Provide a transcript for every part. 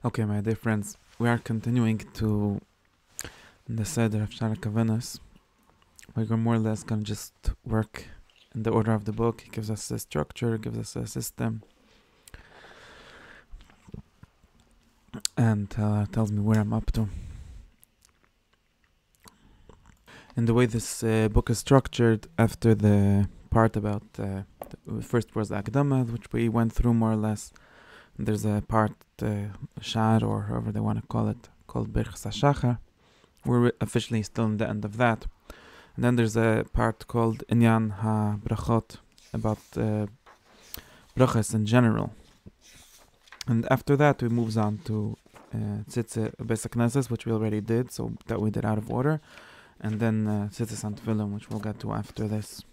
Okay, my dear friends, we are continuing to the Seder of Shara Kavanas. We're more or less going to just work in the order of the book. He gives us a structure, gives us a system, and tells me where I'm up to. And the way this book is structured, after the part about the first was the Akdama, which we went through more or less. And there's a part, Shar, or however they want to call it, called Birchas HaShachar. We're officially still in the end of that. And then there's a part called Inyan HaBrachot, about brachas in general. And after that, we moves on to Tzitze Beis HaKnesses, which we already did, so that we did out of order. And then Tzitzis and Tefillin, which we'll get to after this.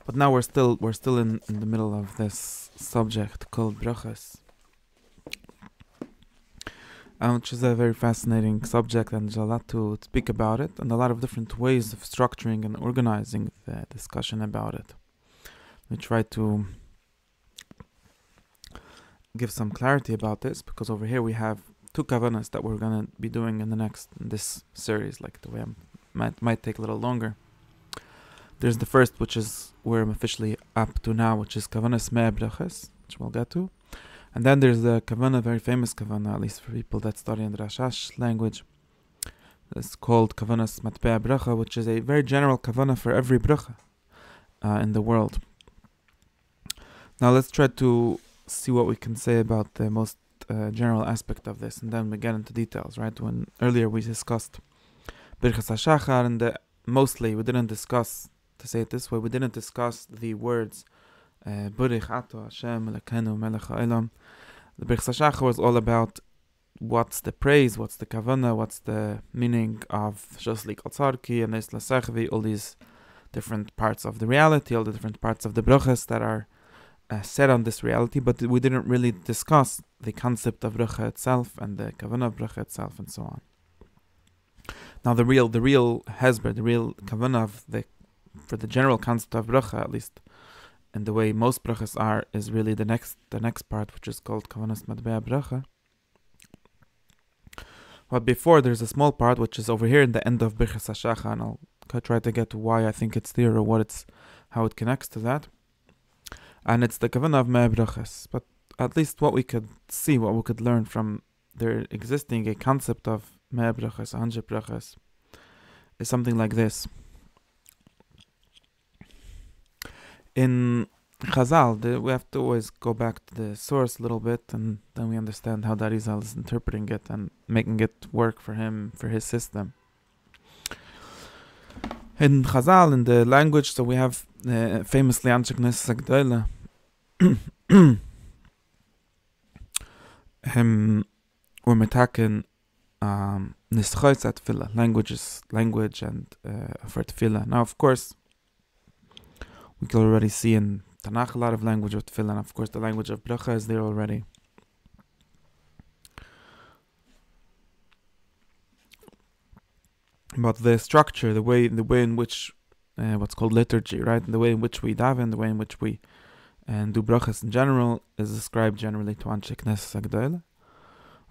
But now we're still in the middle of this subject called brachas, which is a very fascinating subject, and there's a lot to speak about it, and a lot of different ways of structuring and organizing the discussion about it. We try to give some clarity about this, because over here we have two kavanas that we're going to be doing in this series, like the way might take a little longer. There's the first, which is where I'm officially up to now, which is kavanas mea brachas, which we'll get to. And then there's the kavana, very famous kavana, at least for people that study in the Rashash language. It's called kavanas matbea bracha, which is a very general kavana for every bracha in the world. Now let's try to see what we can say about the most general aspect of this, and then we get into details, right? When earlier we discussed Birchas HaShachar, and mostly we didn't discuss, to say it this way, we didn't discuss the words Burich Ato Hashem Elekenu Melech HaOlam. The Birchas HaShachar was all about what's the praise, what's the kavana, what's the meaning of Shoslik Altzarki and Eis Lasechvi, all these different parts of the reality, all the different parts of the brachas that are set on this reality, but we didn't really discuss the concept of bracha itself and the kavana of bracha itself and so on. Now the real hesber, the real kavana for the general concept of bracha, at least and the way most brachas are, is really the next part, which is called kavanas matbea bracha. But before, there's a small part which is over here in the end of Birchas HaShachar, and I'll try to get to why I think it's there or how it connects to that. And it's the kavanah of mea brachas. But at least what we could see, what we could learn from there existing a concept of mea brachas, 100 brachas, is something like this. In Chazal, we have to always go back to the source a little bit, and then we understand how the Arizal is interpreting it and making it work for him, for his system. In Chazal, in the language, so we have famously Anshe Knesset Agdola, or metaken nischoitz at tefillah, language and for tefillah. Now, of course, we can already see in Tanakh a lot of language of tefillah, and of course the language of bracha is there already. But the structure, the way in which what's called liturgy, right, the way in which we daven, the way in which we do brachas in general, is described generally to Anshe Knesset Agdola.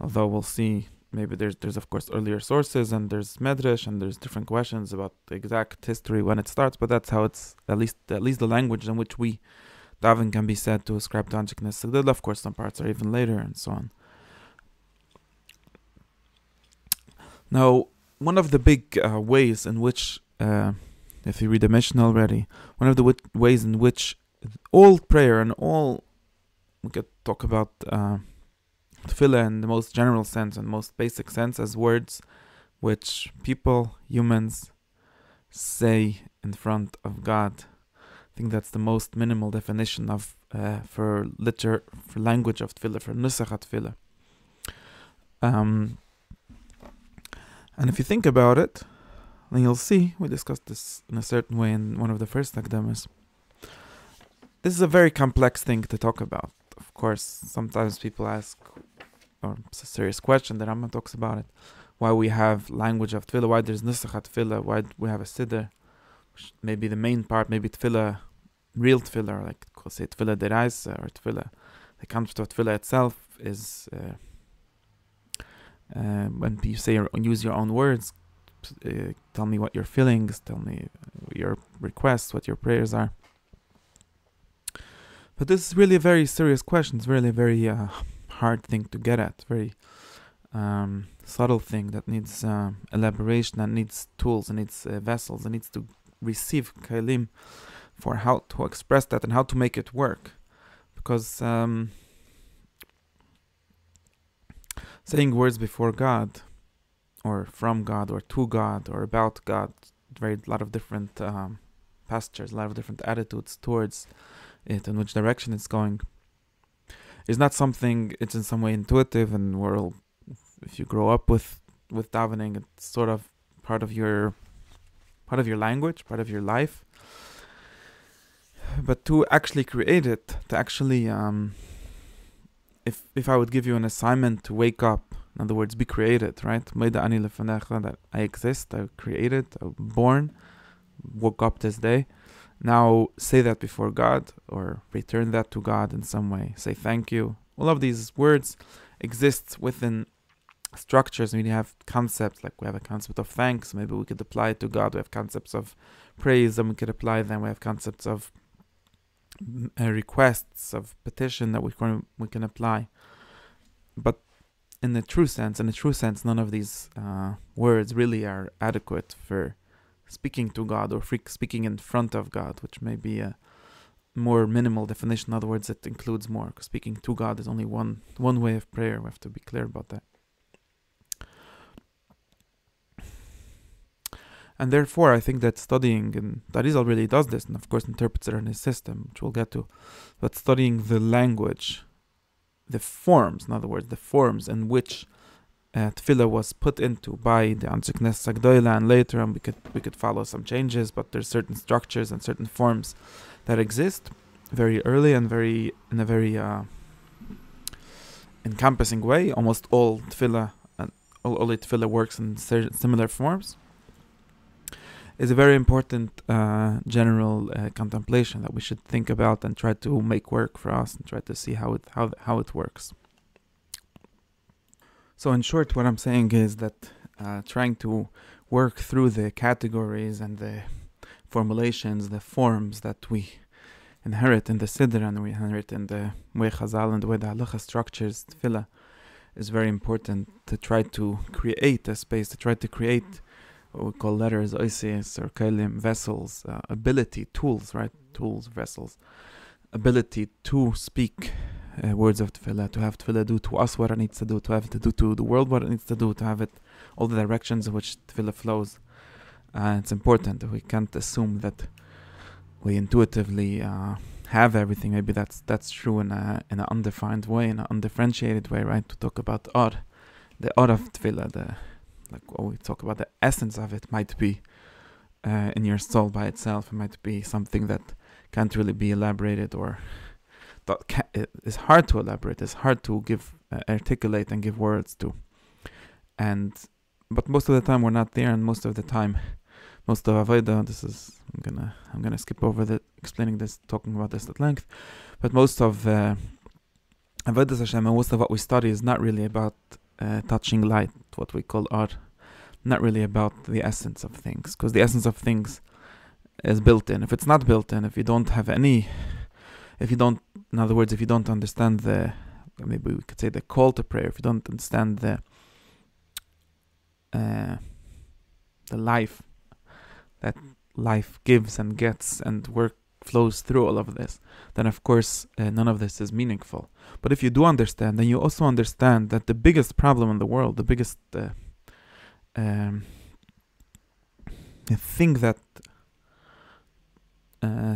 Although we'll see, maybe there's of course earlier sources, and there's medrash, and there's different questions about the exact history when it starts, but that's how it's at least the language in which we daven can be said to ascribe to Anshe Knesset Agdola. Of course, some parts are even later and so on. Now, one of the big ways in which, if you read the Mishnah already, one of the ways in which all prayer and all, we could talk about tefillah in the most general sense and most basic sense as words which people, humans, say in front of God. I think that's the most minimal definition of for language of tefillah, for nusach tefillah. And if you think about it, then you'll see, we discussed this in a certain way in one of the first akdamas. This is a very complex thing to talk about. Of course, sometimes people ask, or it's a serious question that Rambam talks about it, why we have language of tefillah, why there's nusach tefillah, why we have a siddur, which may be the main part, maybe tefillah, real tefillah, or like say tefillah deraisa or tefillah The concept of tefillah itself is when you say use your own words, tell me what your feelings, tell me your requests, what your prayers are. But this is really a very serious question. It's really a very hard thing to get at. Very subtle thing that needs elaboration, and needs tools, and needs vessels, and needs to receive kalim for how to express that and how to make it work. Because saying words before God, or from God, or to God, or about God, very lot of different pastures, a lot of different attitudes towards it and which direction it's going, is not something. It's in some way intuitive, and if you grow up with davening, it's sort of part of your language, part of your life. But to actually create it, to actually if I would give you an assignment to wake up, in other words, be created, right? That I exist, I created, I'm born, woke up this day. Now say that before God, or return that to God in some way. Say thank you. All of these words exist within structures. We have concepts, like we have a concept of thanks. Maybe we could apply it to God. We have concepts of praise, and we could apply them. We have concepts of requests, of petition that we can apply. But in the true sense, none of these words really are adequate for speaking to God, or speaking in front of God, which may be a more minimal definition. In other words, it includes more, because speaking to God is only one way of prayer. We have to be clear about that. And therefore, I think that studying, and Arizal really does this, and of course interprets it in his system, which we'll get to, but studying the language, the forms, in other words, the forms in which tefillah was put into by the Anshe Knesset Agdoila, and later on we could follow some changes, but there's certain structures and certain forms that exist very early and in a very encompassing way. Almost all tefillah, and all tefillah works in similar forms. Is a very important general contemplation that we should think about and try to make work for us, and try to see how it works. So in short, what I'm saying is that trying to work through the categories and the formulations, the forms that we inherit in the Siddur and we inherit in the way Chazal and the way the Halacha structures tefillah, is very important to try to create a space, to try to create what we call letters, oisies, or kalim, vessels, ability, tools, right? Tools, vessels, ability to speak words of tefillah, to have tefillah do to us what it needs to do, to have to do to the world what it needs to do, to have it all the directions in which tefillah flows. It's important. We can't assume that we intuitively have everything. Maybe that's true in an undefined way, in an undifferentiated way, right? To talk about the of tefillah, like when we talk about the essence of it, might be in your soul by itself. It might be something that can't really be elaborated, or it's hard to elaborate. It's hard to articulate and give words to. But most of the time we're not there, and most of the time, most of Avodah, I'm gonna skip over explaining this, talking about this at length. But most of Avodah Hashem, and most of what we study is not really about touching light, what we call art, not really about the essence of things, because the essence of things is built in. If it's not built in, if you don't, in other words, if you don't understand maybe we could say the call to prayer, if you don't understand the life that life gives and gets and work flows through all of this, then of course none of this is meaningful. But if you do understand, then you also understand that the biggest problem in the world, the biggest thing that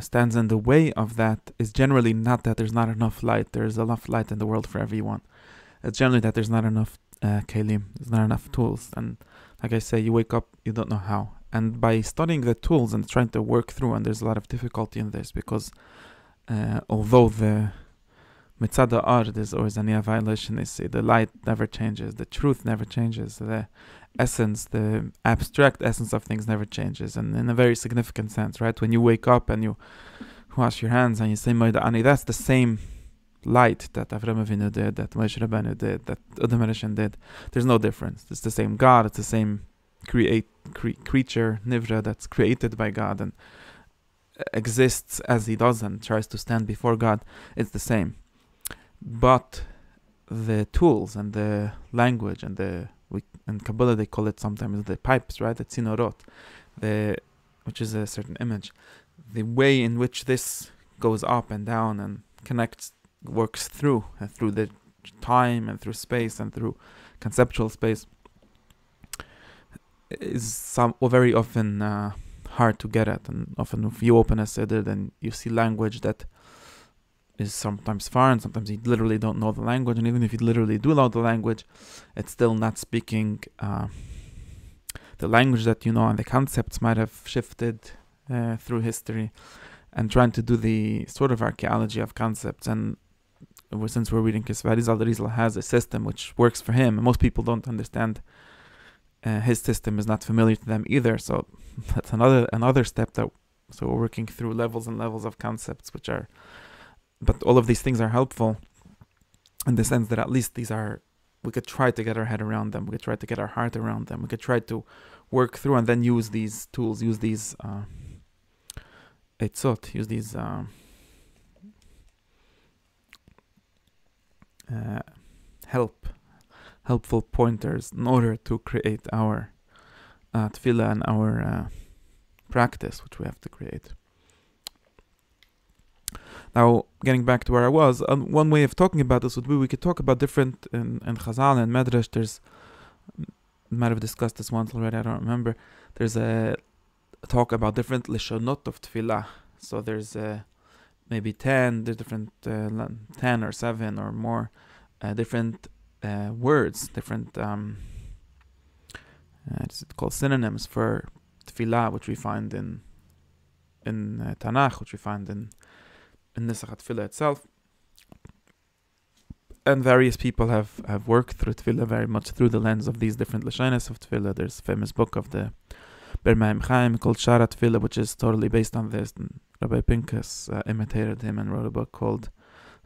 stands in the way of that is generally not that there's not enough light. There's enough light in the world for everyone. It's generally that there's not enough kelim, there's not enough tools. And like I say, you wake up, you don't know how. And by studying the tools and trying to work through, and there's a lot of difficulty in this, because although the mitzad ard is always a violation, they say the light never changes, the truth never changes, the essence, the abstract essence of things never changes. And in a very significant sense, right? When you wake up and you wash your hands and you say Moed Ani, that's the same light that Avraham Avinu did, that Moshe Rabbeinu did, that Adam HaRishon did. There's no difference. It's the same God. It's the same creature, Nivra, that's created by God and exists as he does and tries to stand before God. It's the same. But the tools and the language and in Kabbalah they call it sometimes the pipes, right? The tzinorot, which is a certain image. The way in which this goes up and down and connects, works through the time and through space and through conceptual space is very often hard to get at. And often if you open a Siddur, then you see language that is sometimes foreign, sometimes you literally don't know the language, and even if you literally do know the language, it's still not speaking the language that you know, and the concepts might have shifted through history, and trying to do the sort of archaeology of concepts. And since we're reading Kisvei Arizal, the Arizal has a system which works for him, and most people don't understand. His system is not familiar to them either, so that's another step so we're working through levels and levels of concepts, but all of these things are helpful in the sense that at least we could try to get our head around them, we could try to get our heart around them, we could try to work through and then use these tools, use these etzot, use these helpful pointers in order to create our tefillah and our practice, which we have to create. Now, getting back to where I was, one way of talking about this would be we could talk about different, in Chazal and Medrash, might have discussed this once already, I don't remember. There's a talk about different lishonot of tefillah. So there's maybe 10, there's different 10 or 7 or more different words, different it's called synonyms for tefillah, which we find in Tanakh, which we find in Nisach Tefillah itself. And various people have worked through tefillah very much through the lens of these different lashonos of tefillah. There's a famous book of the Ber Maim Chaim called Shara Tefillah, which is totally based on this. And Rabbi Pinkus imitated him and wrote a book called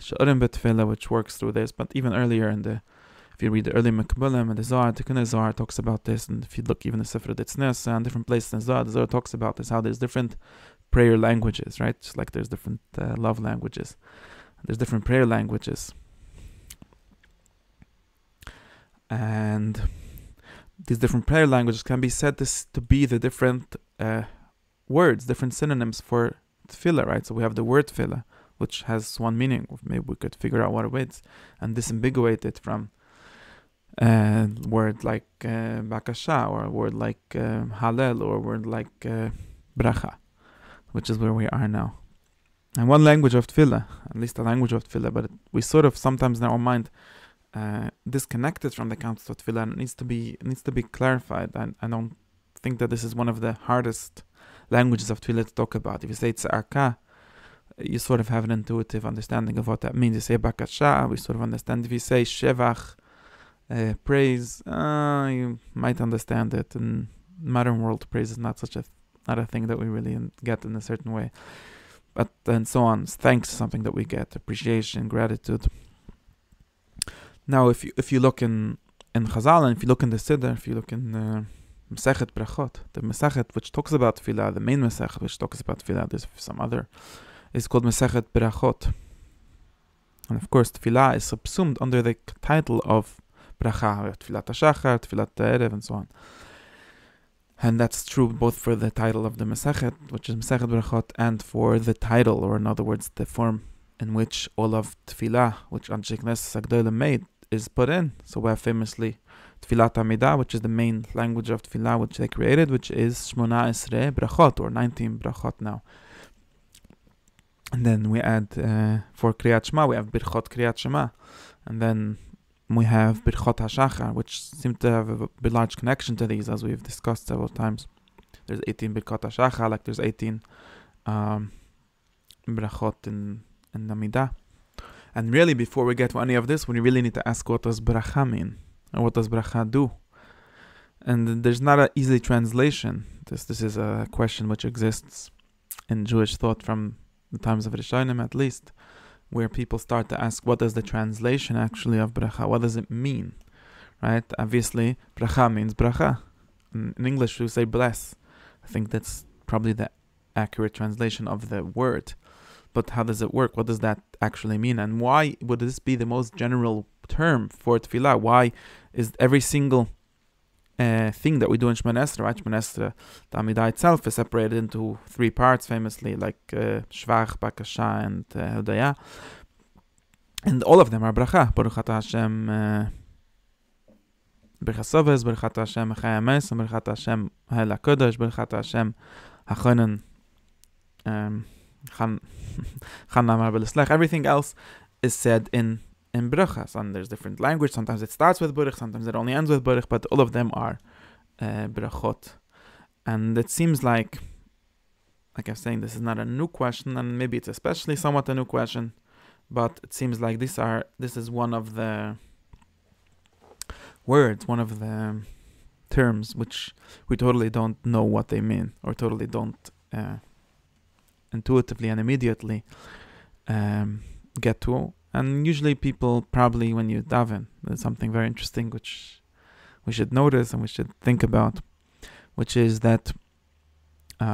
Sha'arim B'Tefillah, which works through this. But even earlier if you read the early Mekabbalim and the Zohar, Tikkun Zohar talks about this. And if you look even the Sefer Ditznes and different places in the Zohar talks about this, how there's different prayer languages, right? Just like there's different love languages. There's different prayer languages. And these different prayer languages can be said to be the different words, different synonyms for tefillah, right? So we have the word tefillah, which has one meaning. Maybe we could figure out what it is and disambiguate it from a word like bakasha, or a word like halel, or a word like bracha, which is where we are now. And one language of tefillah, at least a language of tefillah, but we sort of sometimes in our mind disconnected from the concept of tefillah, and it needs to be clarified. And I don't think that this is one of the hardest languages of tefillah to talk about. If you say tzarka, you sort of have an intuitive understanding of what that means. You say bakasha, we sort of understand. If you say shevach, praise, you might understand it. In modern world, praise is not a thing that we really get in a certain way. But and so on. Thanks is something that we get. Appreciation, gratitude. Now, if you look in Chazal, and if you look in the Siddur, if you look in Masechet Brachot, the Masechet which talks about tefillah, the main Masechet which talks about tefillah, there's some other, is called Masechet Brachot. And of course, tefillah is subsumed under the title of Bracha, Tefillat HaShachar, Tefillat HaErev, and so on. And that's true both for the title of the Masechet, which is Masechet Brachot, and for the title, or in other words, the form in which all of tefillah, which Anshe Knesset HaGedolah made, is put in. So we have famously Tefillat HaMidah, which is the main language of tefillah which they created, which is Shmona Esrei Brachot, or 19 Brachot now. And then we add, for Kriyat Shema, we have Birchot Kriyat Shema. And then we have Birchot HaShachar, which seem to have a large connection to these, as we've discussed several times. There's 18 Birchot HaShachar, like there's 18 Brachot in the Midah. And really, before we get to any of this, we really need to ask, what does bracha mean? Or what does bracha do? And there's not an easy translation. This is a question which exists in Jewish thought from the times of Rishonim, at least, where people start to ask, what is the translation actually of bracha? What does it mean? Right? Obviously, bracha means bracha. In English, we say bless. I think that's probably the accurate translation of the word. But how does it work? What does that actually mean? And why would this be the most general term for tefillah? Why is every single thing that we do in Shemona Esrei, right? Shemona Esrei, the Amidah itself is separated into 3 parts, famously, like Shvach, Bakasha, and Hodaya. And all of them are bracha. Baruch Atah Hashem Birchas Sovos, Baruch Atah Hashem Chai Hames, Baruch Atah Hashem Ha'el HaKodesh, Baruch Atah Hashem HaChonen Chan Namar B'Leslech. Everything else is said in brachas, and there's different language. Sometimes it starts with baruch, sometimes it only ends with baruch, but all of them are brachot. And it seems like I'm saying, this is not a new question, and maybe it's especially somewhat a new question, but it seems like this is one of the words, one of the terms which we totally don't know what they mean, or totally don't intuitively and immediately get to. And usually people probably, when you daven, there's something very interesting which we should notice and we should think about, which is that we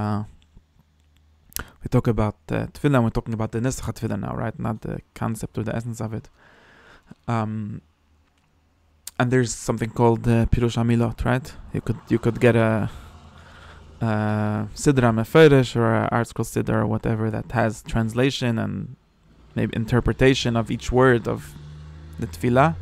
talk about tefillah, we're talking about the nesach tefillah now, right? Not the concept or the essence of it. And there's something called Pirush Hamilot, right? You could get a Sidra Meferish or an Art Scroll Sidra or whatever that has translation and maybe interpretation of each word of the tefillah,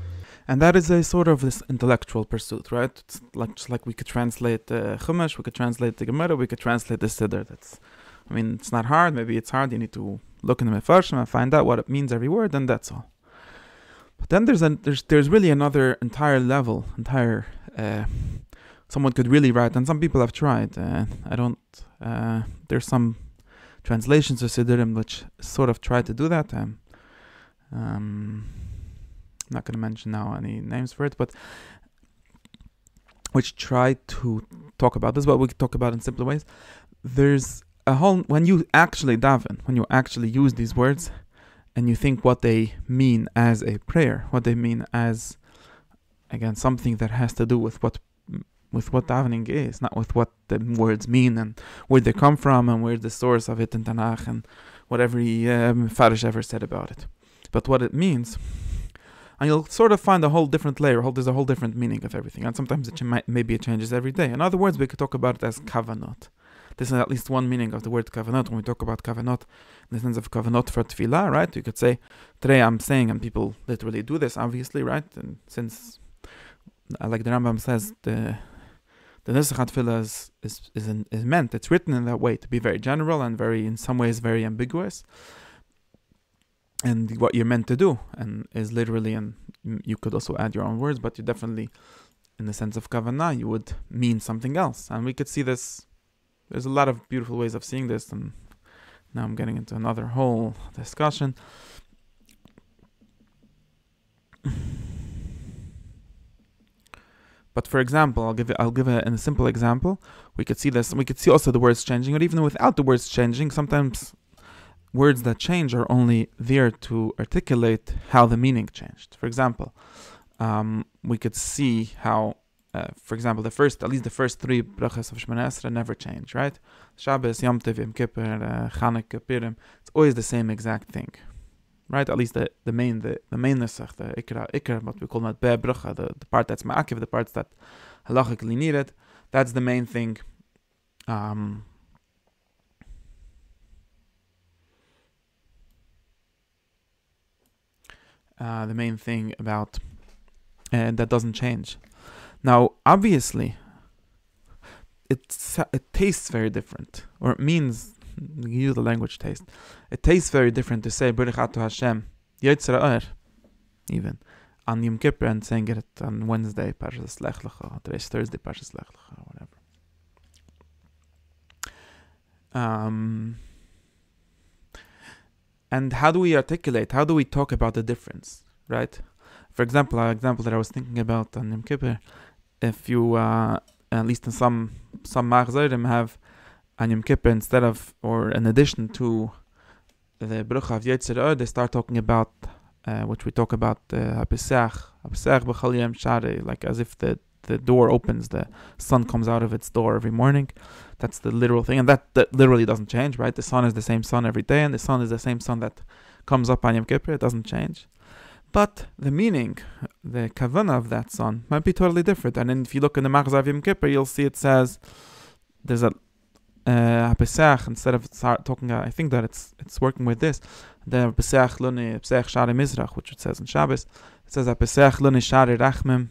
and that is a sort of this intellectual pursuit, right? It's just like we could translate the Chumash, we could translate the Gemara, we could translate the Siddur. It's not hard. Maybe it's hard. You need to look in the Mefarshim and find out what it means every word, and that's all. But then there's really another entire level, someone could really write, and some people have tried. There's some translations of Siddurim which sort of try to do that. I'm not going to mention now any names for it, but which try to talk about this, but we could talk about it in simpler ways. There's a whole, when you actually daven, when you actually use these words, and you think what they mean as a prayer, what they mean as, again, something that has to do with what davening is, not with what the words mean and where they come from and where the source of it in Tanakh and what every Farish ever said about it, but what it means. And you'll sort of find a whole different layer. There's a whole different meaning of everything, and sometimes maybe it changes every day. In other words, we could talk about it as kavanot. This is at least one meaning of the word kavanot. When we talk about kavanot, in the sense of kavanot for tefillah, right? You could say, today I'm saying, and people literally do this, obviously, right? And since, like the Rambam says, the nesach tefillah is meant, it's written in that way, to be very general and in some ways very ambiguous, and what you're meant to do, and is literally, and you could also add your own words, but you definitely, in the sense of kavanah, you would mean something else. And we could see this, there's a lot of beautiful ways of seeing this, and now I'm getting into another whole discussion. But for example, I'll give a simple example. We could see this, and we could see also the words changing, or even without the words changing, sometimes words that change are only there to articulate how the meaning changed. For example, we could see how, for example, at least the first 3 brachas of Shemona Esrei never change, right? Shabbos, Yom Tov, Yom Kippur, Chanukah, Purim. It's always the same exact thing, right? At least the main nesach, the ikra, what we call matbeh bracha, the part that's ma'akiv, the parts that halachically needed. That's the main thing. The main thing about that doesn't change. Now, obviously, it tastes very different, or it means, you use the language taste. It tastes very different to say Baruch Atah Hashem Yetzer Ha'or, even on Yom Kippur, and saying it on Wednesday, Parshas Lech Lecha, today's Thursday, Parshas Lech Lecha, whatever. And how do we articulate? How do we talk about the difference, right? For example, an example that I was thinking about on Yom Kippur, if you, at least in some machzorim have on Yom Kippur, instead of, or in addition to the Brucha of Yetzer Hara, they start talking about, which we talk about, HaPesach b'chol yom shari, like as if the door opens, the sun comes out of its door every morning. That's the literal thing, and that literally doesn't change, right? The sun is the same sun every day, and the sun is the same sun that comes up on Yom Kippur. It doesn't change. But the meaning, the kavanah of that sun might be totally different. And then if you look in the Machzor of Yom Kippur, you'll see it says, there's a Pesach, instead of talking, I think that it's working with this, the Pesach Luni, Pesach Shari Mizrach, which it says in Shabbos, it says, Pesach Luni Shari Rachmim,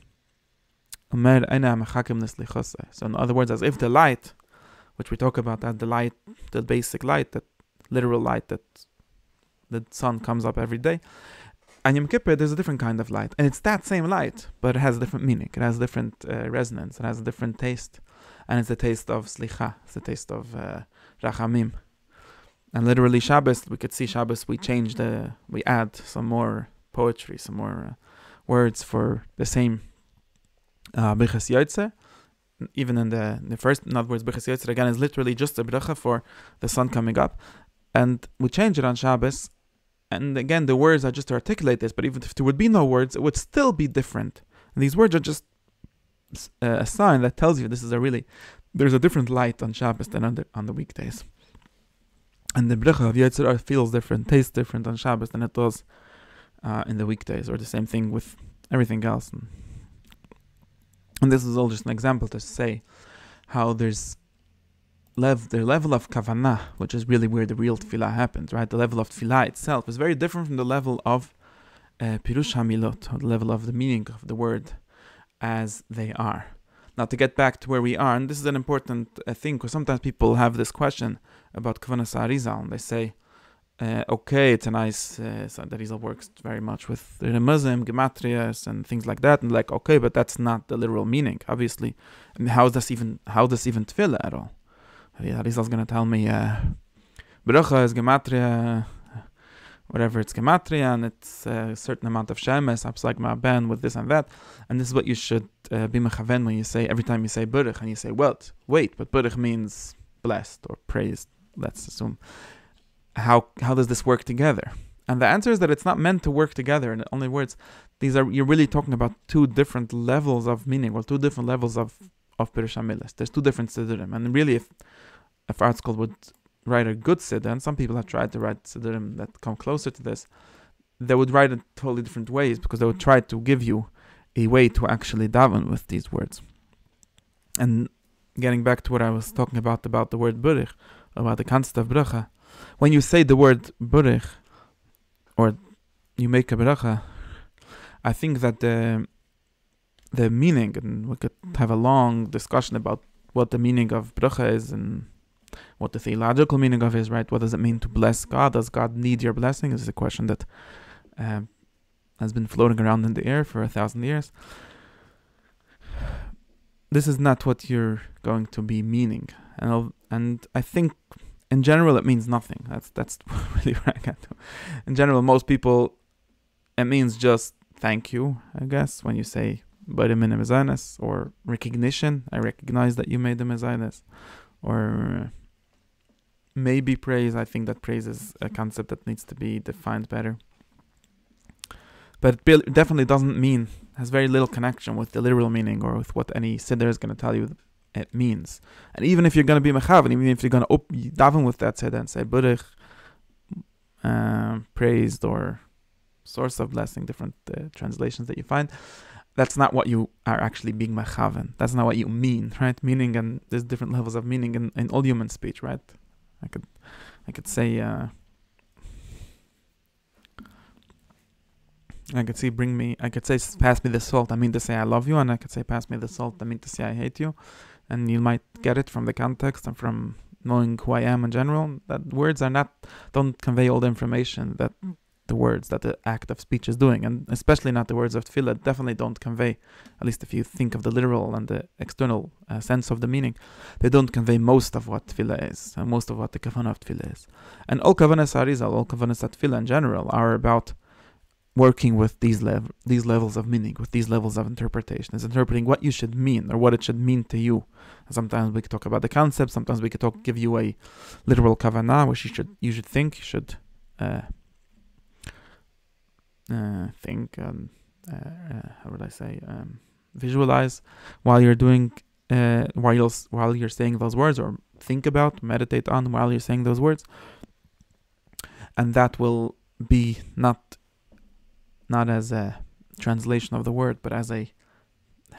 Omer Eina Mechakim Nislichose. So in other words, as if the light, which we talk about, that the light, the basic light, that literal light that the sun comes up every day, and Yom Kippur, there's a different kind of light. And it's that same light, but it has a different meaning. It has a different resonance. It has a different taste. And it's the taste of Slicha. It's the taste of Rachamim. And literally Shabbos, we could see Shabbos, we add some more poetry, some more words for the same Birchas Yotze. Even in the first, in other words, Birchas Yotze again is literally just a bracha for the sun coming up. And we change it on Shabbos. And again, the words are just to articulate this, but even if there would be no words, it would still be different. And these words are just a sign that tells you there's a different light on Shabbos than on the weekdays. And the bracha of Yetzer Hara feels different, tastes different on Shabbos than it does in the weekdays, or the same thing with everything else. And this is all just an example to say how there's the level of kavanah, which is really where the real tefillah happens, right? The level of tefillah itself is very different from the level of pirush hamilot, or the level of the meaning of the word as they are. Now, to get back to where we are, and this is an important thing, because sometimes people have this question about Kavanas Arizal, and they say, okay, it's a nice, so the Arizal works very much with Remuzim, Gematrias, and things like that, and like, okay, but that's not the literal meaning, obviously. I mean, how does even tefillah at all? Arizal's going to tell me, Bracha is Gematria, whatever it's Gematria, and it's a certain amount of Shemes, Apsag Ma'ben, with this and that. And this is what you should be mechaven when you say, every time you say Burich, and you say, but Burich means blessed or praised, let's assume. How does this work together? And the answer is that it's not meant to work together. In other words, you're really talking about two different levels of meaning, or two different levels of Pirush HaMilas. There's two different Siddurim. And really, if ArtScroll would write a good Siddur, and some people have tried to write Siddurim that come closer to this, they would write it totally different ways, because they would try to give you a way to actually daven with these words. And getting back to what I was talking about the word Burich, about the concept of Bracha, when you say the word Burich, or you make a Bracha, I think that the meaning, and we could have a long discussion about what the meaning of Bracha is, and what the theological meaning of it is, right? What does it mean to bless God? Does God need your blessing? This is a question that has been floating around in the air for 1,000 years. This is not what you're going to be meaning. And I think in general it means nothing. That's really where I got to. In general, most people, it means just thank you, I guess, when you say Barimin Mezainas, or recognition. I recognize that you made the Mezainas. Or maybe praise. I think that praise is a concept that needs to be defined better. But it definitely has very little connection with the literal meaning, or with what any Siddur is going to tell you it means. And even if you're going to be mechavan, even if you're going to daven with that Siddur and say Burich, praised, or source of blessing, different translations that you find, that's not what you are actually being mechavan. That's not what you mean, right? Meaning, and there's different levels of meaning in all human speech, right? I could say, I could say pass me the salt, I mean to say I love you, and I could say pass me the salt, I mean to say I hate you. And you might get it from the context and from knowing who I am in general, that words don't convey all the information that the words, that the act of speech is doing, and especially not the words of tefillah, definitely don't convey, at least if you think of the literal and the external sense of the meaning, they don't convey most of what tefillah is, and most of what the kavanah of tefillah is. And all kavanas arizal, all kavanas at tefillah in general, are about working with these levels of meaning, with these levels of interpretation. It's interpreting what you should mean, or what it should mean to you. And sometimes we could talk about the concept, sometimes we could give you a literal kavanah, which you should think, you should think, how would I say, visualize while you're doing, while you're saying those words, or think about, meditate on while you're saying those words, and that will be not as a translation of the word, but as a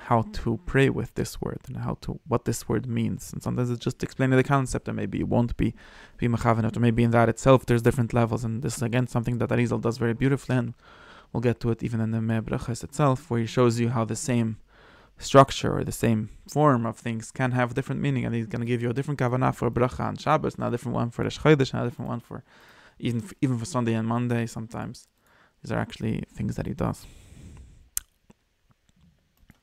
how to pray with this word and what this word means. And sometimes it's just explaining the concept, and maybe it won't be mechavenet, or maybe in that itself there's different levels. And this is again something that Arizal does very beautifully, and we'll get to it even in the Brachas itself, where he shows you how the same structure or the same form of things can have different meaning, and he's going to give you a different kavanah for bracha on Shabbos, and a different one for Rosh Chodesh, and a different one for even for Sunday and Monday. Sometimes these are actually things that he does.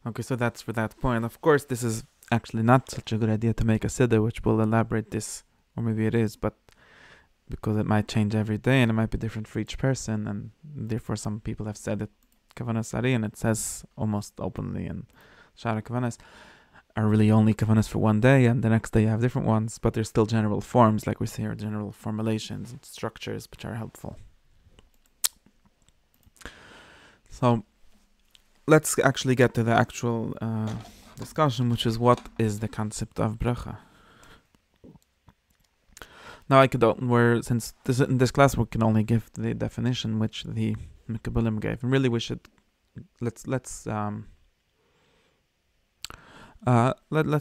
Okay, so that's for that point. Of course, this is actually not such a good idea to make a siddur, which will elaborate this, or maybe it is, but because it might change every day and it might be different for each person, and therefore some people have said that Kavanas Ari, and it says almost openly in Shara Kavanas, are really only Kavanas for one day, and the next day you have different ones, but there's still general forms, like we say, or general formulations and structures which are helpful. So let's actually get to the actual discussion, which is what is the concept of bracha. Now, since in this class we can only give the definition which the Mekabulim gave, and really we should let's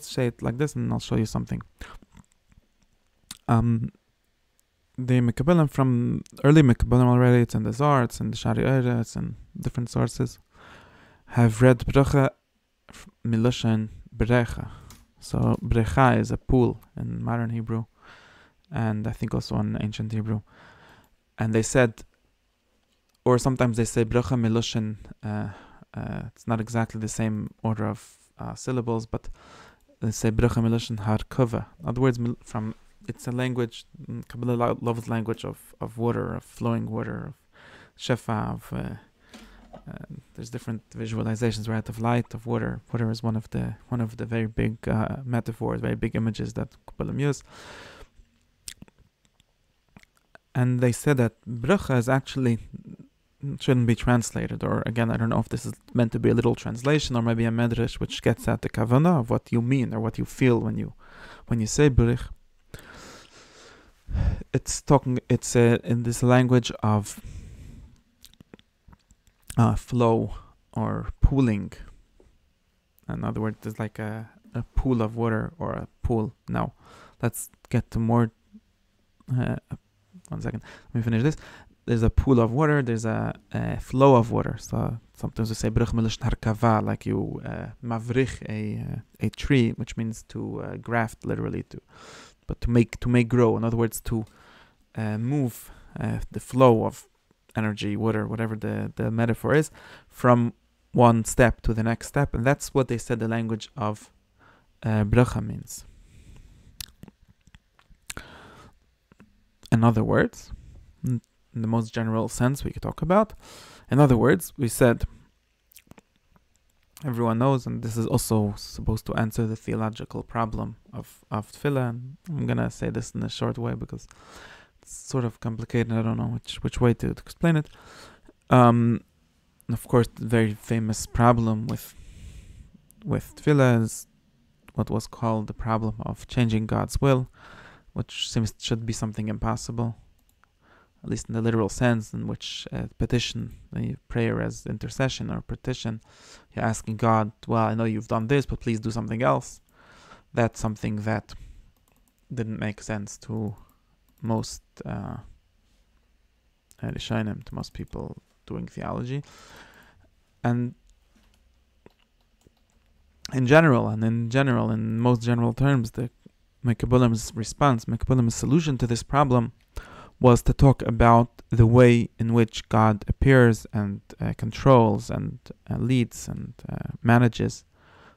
say it like this, and I'll show you something. The Mekabulim from early Mekabulim already, it's in the Zohar, it's in the Shari'ah, it's in different sources, have read bracha miloshen brecha. So brecha is a pool in modern Hebrew, and I think also in ancient Hebrew. And they said, or sometimes they say bracha miloshen. It's not exactly the same order of syllables, but they say bracha miloshen harkova. In other words, it's a language, Kabbalah loves language of water, of flowing water, of shefa, of there's different visualizations, right, of light, of water. Water is one of the very big metaphors, very big images that Kabbalah use. And they said that bracha is actually shouldn't be translated, or again, I don't know if this is meant to be a little translation, or maybe a medrash which gets at the kavanah of what you mean or what you feel when you say brich. It's in this language of flow or pooling. In other words, there's like a pool of water, or a pool. Now, let's get to more. 1 second. Let me finish this. There's a pool of water. There's a flow of water. So sometimes we say brich milish harkava, like you mavrich a tree, which means to graft, literally to make grow. In other words, to move the flow of energy, water, whatever the metaphor is, from one step to the next step. And that's what they said the language of bracha means. In other words, in the most general sense we could talk about, in other words, we said, everyone knows, and this is also supposed to answer the theological problem of tefillah, and I'm going to say this in a short way because it's sort of complicated. I don't know which way to explain it. Of course, the very famous problem with tefillah is what was called the problem of changing God's will, which should be something impossible, at least in the literal sense, in which petition, prayer as intercession or petition, you're asking God, well, I know you've done this, but please do something else. That's something that didn't make sense to most Rishonim, to most people doing theology. And in most general terms, the Mekabulim's response, Mekabulim's solution to this problem was to talk about the way in which God appears and controls and leads and manages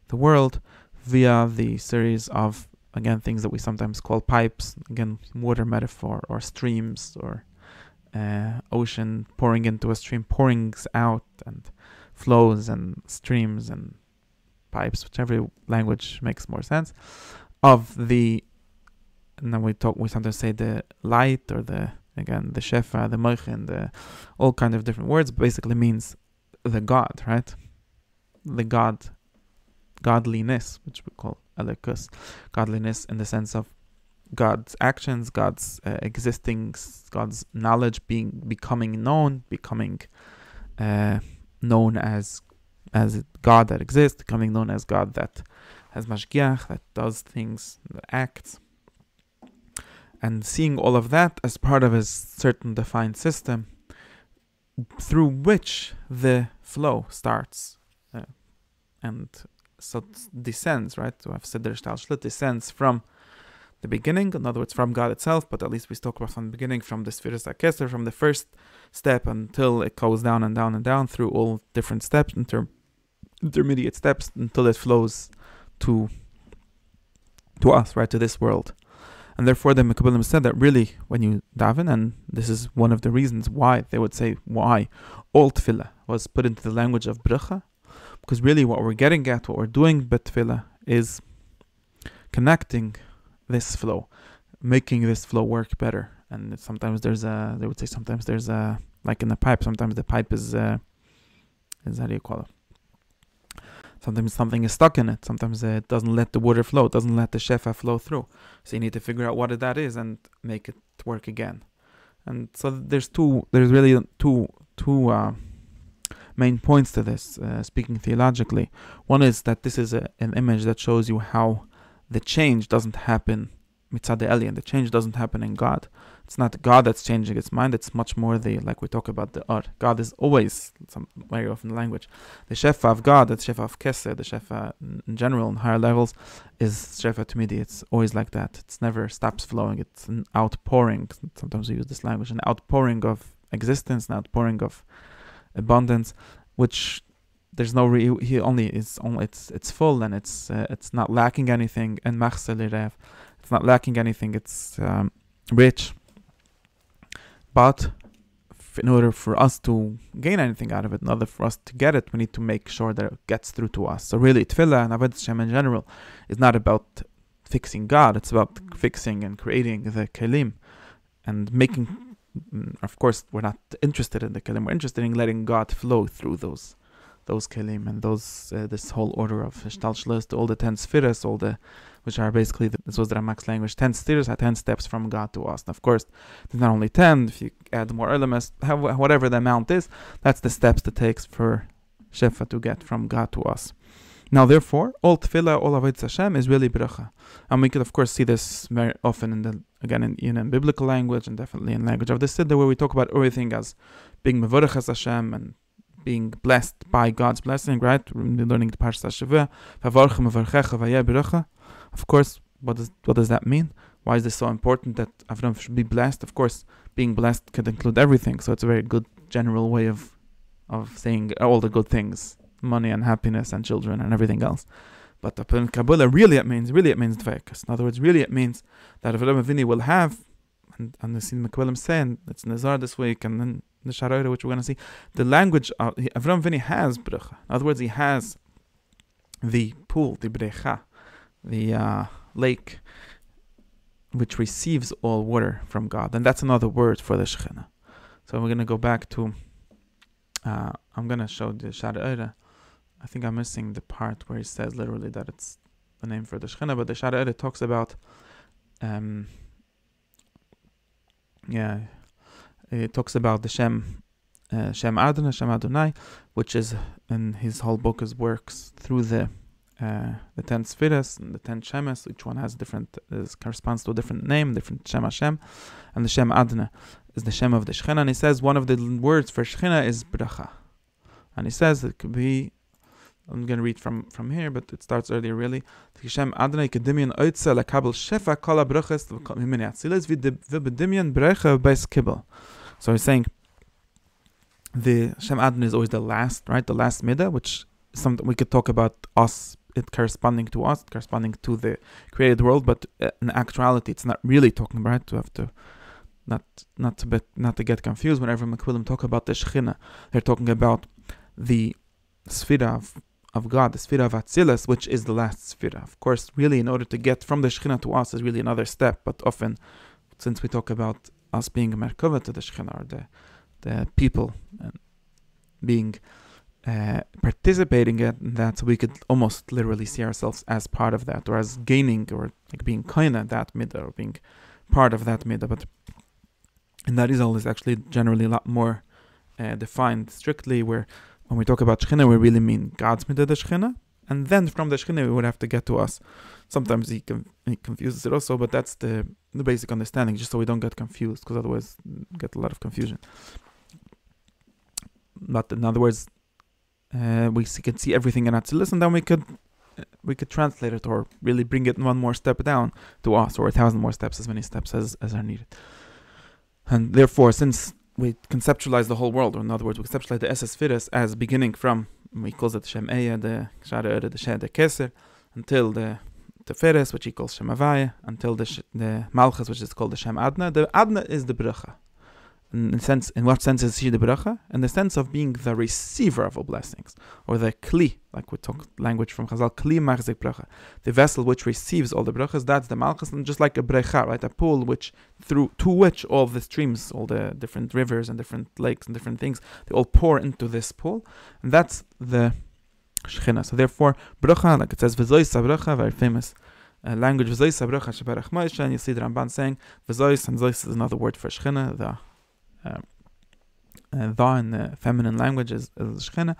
the world via the series of, again, things that we sometimes call pipes, again, water metaphor, or streams, or ocean pouring into a stream, pourings out, and flows and streams and pipes, whichever language makes more sense, of the, and then we sometimes say the light or the again, the Shefa, the Moichin, all kind of different words, basically means the God, right? The God, godliness, which we call Elikus, godliness in the sense of God's actions, God's existing, God's knowledge becoming known, becoming known as God that exists, becoming known as God that has mashgiach, that does things, that acts, and seeing all of that as part of a certain defined system through which the flow starts and so descends, right? So I've said the Shtalshlut descends from the beginning, in other words, from God itself, but at least we talk about from the beginning, from the Sfiras HaKeser, from the first step until it goes down and down and down through all different steps, intermediate steps, until it flows to us, right, to this world. And therefore the Mekabalim said that really when you daven, and this is one of the reasons why they would say why all tefillah was put into the language of bracha, because really what we're getting at, what we're doing betefillah is connecting this flow, making this flow work better. And sometimes they would say sometimes there's a, like in the pipe, sometimes the pipe is how do you call it? Sometimes something is stuck in it. Sometimes it doesn't let the water flow. It doesn't let the shefa flow through. So you need to figure out what that is and make it work again. And so there's really two main points to this, speaking theologically. One is that this is an image that shows you how the change doesn't happen mitzad elyon. The change doesn't happen in God. It's not God that's changing its mind. It's much more like we talk about the God is always, very often in language, the shefa of God, the shefa of Keser, the shefa in general, in higher levels, is shefa Tumidi. It's always like that. It never stops flowing. It's an outpouring. Sometimes we use this language, an outpouring of existence, an outpouring of abundance, which there's no it's full, and it's not lacking anything. And it's not lacking anything. It's rich. But in order for us to gain anything out of it, in order for us to get it, we need to make sure that it gets through to us. So really, Tefillah and Avodas Hashem in general is not about fixing God. It's about fixing and creating the kelim and making. Of course, we're not interested in the kelim. We're interested in letting God flow through those kelim and this whole order of Shtalshlut, all the 10 Sfiras, which are basically, this was the Ramak's language, 10 Sfiras are 10 steps from God to us. And of course, there's not only 10, if you add more elements, whatever the amount is, that's the steps it takes for Shefa to get from God to us. Now, therefore, all Tefillah, all Avodas Hashem is really bracha. And we could, of course, see this very often in biblical language and definitely in language of the Siddur, where we talk about everything as being Mevorach Hashem and being blessed by God's blessing, right? We're learning the Parshas Shavua. Of course, what does that mean? Why is this so important that Avram should be blessed? Of course, being blessed could include everything, so it's a very good general way of saying all the good things, money and happiness and children and everything else. But in Kabbalah, really it means dveikus. In other words, really it means that Avram Avinu will have, and the Sin Mekbalim saying, it's Nazar this week, and then the Sharaira, which we're going to see, the language of Avram Avinu has bracha. In other words, he has the pool, the brecha, the lake, which receives all water from God. And that's another word for the Shekhinah. So we're going to go back to, I'm going to show the Sharaira. I think I'm missing the part where he says literally that it's the name for the Shekhinah, but the Sharaira talks about, it talks about the Shem Adonai, which is in his whole book, his works through the 10 Sfiras and the 10 Shemes. Each one has corresponds to a different name, different Shem Hashem, and the Shem Adonai is the Shem of the Shekhinah. And he says one of the words for Shekhinah is bracha, and he says it could be. I'm going to read from here, but it starts earlier really. Shem Adonai kedimion oitza lekabel shefa kol habrachas v'mini atzilas v'bedimion brecha beis kibbel. So he's saying the Shem Adonai is always the last, right? The last midah, which is something we could talk about us, it corresponding to us, corresponding to the created world, but in actuality, it's not really talking about. To have to not to get confused. Whenever Mekbalim talk about the Shekhinah, they're talking about the Sfira of God, the Sfira of Atzilus, which is the last Sfira. Of course, really, in order to get from the Shekhinah to us is really another step, but often, since we talk about us being merkava to the Shekhinah, or the people being participating in that, so we could almost literally see ourselves as part of that, or as gaining, or like being kaina that midah, or being part of that midah. But in that Arizal is actually generally a lot more defined strictly, where when we talk about Shekhinah, we really mean God's midah, the Shekhinah, and then from the Shekhinah we would have to get to us. Sometimes he confuses it also, but that's the basic understanding, just so we don't get confused, because otherwise get a lot of confusion. But in other words, we can see everything in Atzilus, and then we could translate it, or really bring it one more step down to us, or 1,000 more steps, as many steps as are needed. And therefore, since we conceptualize the whole world, or in other words, we conceptualize the Esses Firis as beginning from, we calls it Shem Eya, the Shara Ere, the Shed, the Keser, until the Teferes, which he calls Shem Havaya, until the Malchus, which is called the Shem Adna. The Adna is the Bracha. In what sense is she the bracha? In the sense of being the receiver of all blessings, or the kli, like we talk language from Chazal, kli machzik bracha, the vessel which receives all the brachas. That's the malchus, and just like a brecha, right, a pool to which all the streams, all the different rivers and different lakes and different things, they all pour into this pool, and that's the Shekhinah. So therefore, bracha, like it says, v'zois bracha, very famous language, v'zois bracha shebarach Moshe, and you see the Ramban saying v'zois, and zois is another word for Shekhinah, the in the feminine language is Shekhinah,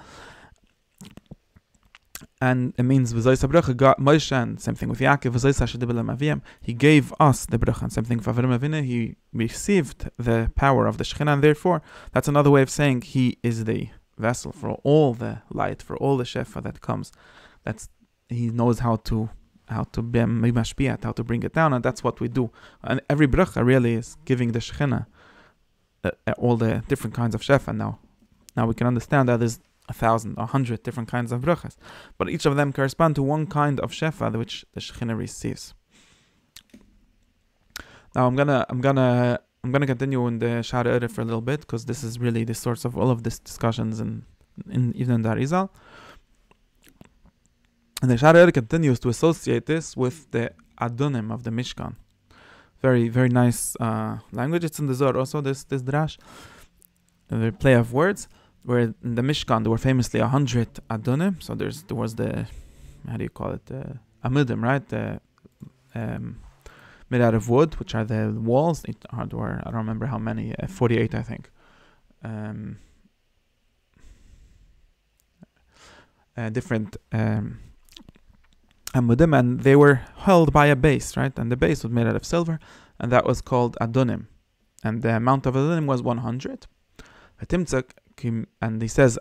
and it means v'zois bracha got Moshe, and same thing with Yaakov, v'zois hashedibel avim, he gave us the bracha, and same thing for Avram Avinu, he received the power of the Shekhinah, and therefore that's another way of saying he is the vessel for all the light, for all the shefa that comes. He knows how to be mashpiyat, how to bring it down, and that's what we do. And every bracha really is giving the Shekhinah all the different kinds of shefa. Now we can understand that there's 1,000, 100 different kinds of brachas, but each of them correspond to one kind of shefa which the Shekhinah receives. Now I'm gonna continue in the Shara Ere for a little bit, because this is really the source of all of these discussions in even in the Arizal. And the Shara Ere continues to associate this with the Adonim of the Mishkan. Very, very nice language. It's in the Zohar also, this drash. The play of words, where in the Mishkan there were famously 100 Adonim. So there was the, how do you call it, Amidim, right? Made out of wood, which are the walls. I don't remember how many, 48 I think. Different Amudim, and they were held by a base, right? And the base was made out of silver, and that was called Adonim. And the amount of Adonim was 100. And he says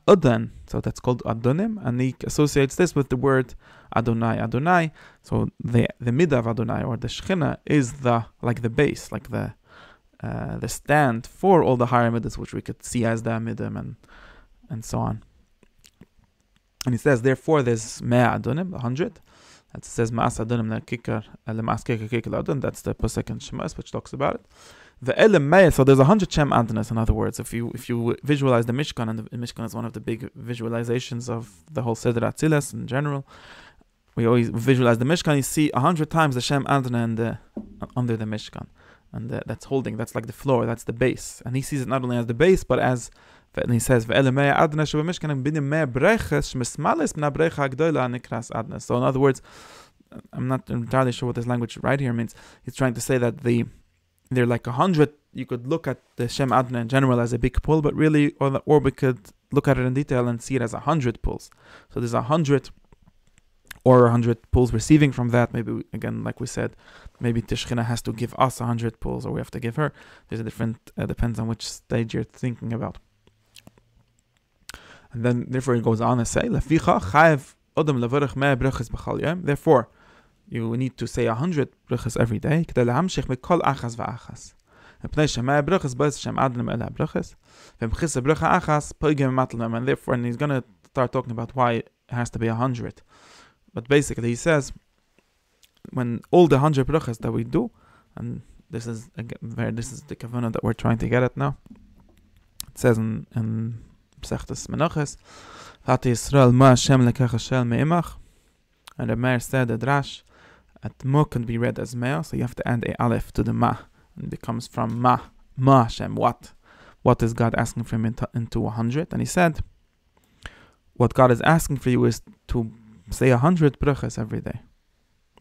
Adon, so that's called Adonim, and he associates this with the word Adonai. Adonai, so the midah of Adonai, or the Shekhinah, is the base, like the stand for all the higher middas, which we could see as the Amidim and so on. And he says, therefore, there's Mea Adonim, 100. That says Ma'as Adonim Kikar Lemas Kikar Adon. That's the Pasuk in Shemos, which talks about it. The Elim Mea, so there's 100 Shem Adonis. In other words, if you visualize the Mishkan, and the Mishkan is one of the big visualizations of the whole Seder Atzilas in general. We always visualize the Mishkan. You see 100 times the Shem Adonai under the Mishkan, and that's like the floor. That's the base, and he sees it not only as the base, but as. And he says, so in other words, I'm not entirely sure what this language right here means. He's trying to say that they're like 100. You could look at the Shem Adonai in general as a big pull, but really, or we could look at it in detail and see it as 100 pulls. So there's 100 or 100 pulls receiving from that. Maybe, again, like we said, maybe Tishchina has to give us 100 pulls, or we have to give her. There's a different, depends on which stage you're thinking about. And then, therefore, it goes on to say, therefore, you need to say 100 brachas every day. And therefore, and he's going to start talking about why it has to be 100. But basically, he says, when all the 100 brachas that we do, and this is the kavanah that we're trying to get at now. It says in Pesachtas Menachos, Vati Yisrael Ma Hashem Lekach Hashem Me'imach, and the Meir said the drash at Ma can be read as Mea, so you have to add a aleph to the Ma, It becomes from Ma Hashem, what? What is God asking from him into 100? And he said, what God is asking for you is to say 100 brachas every day.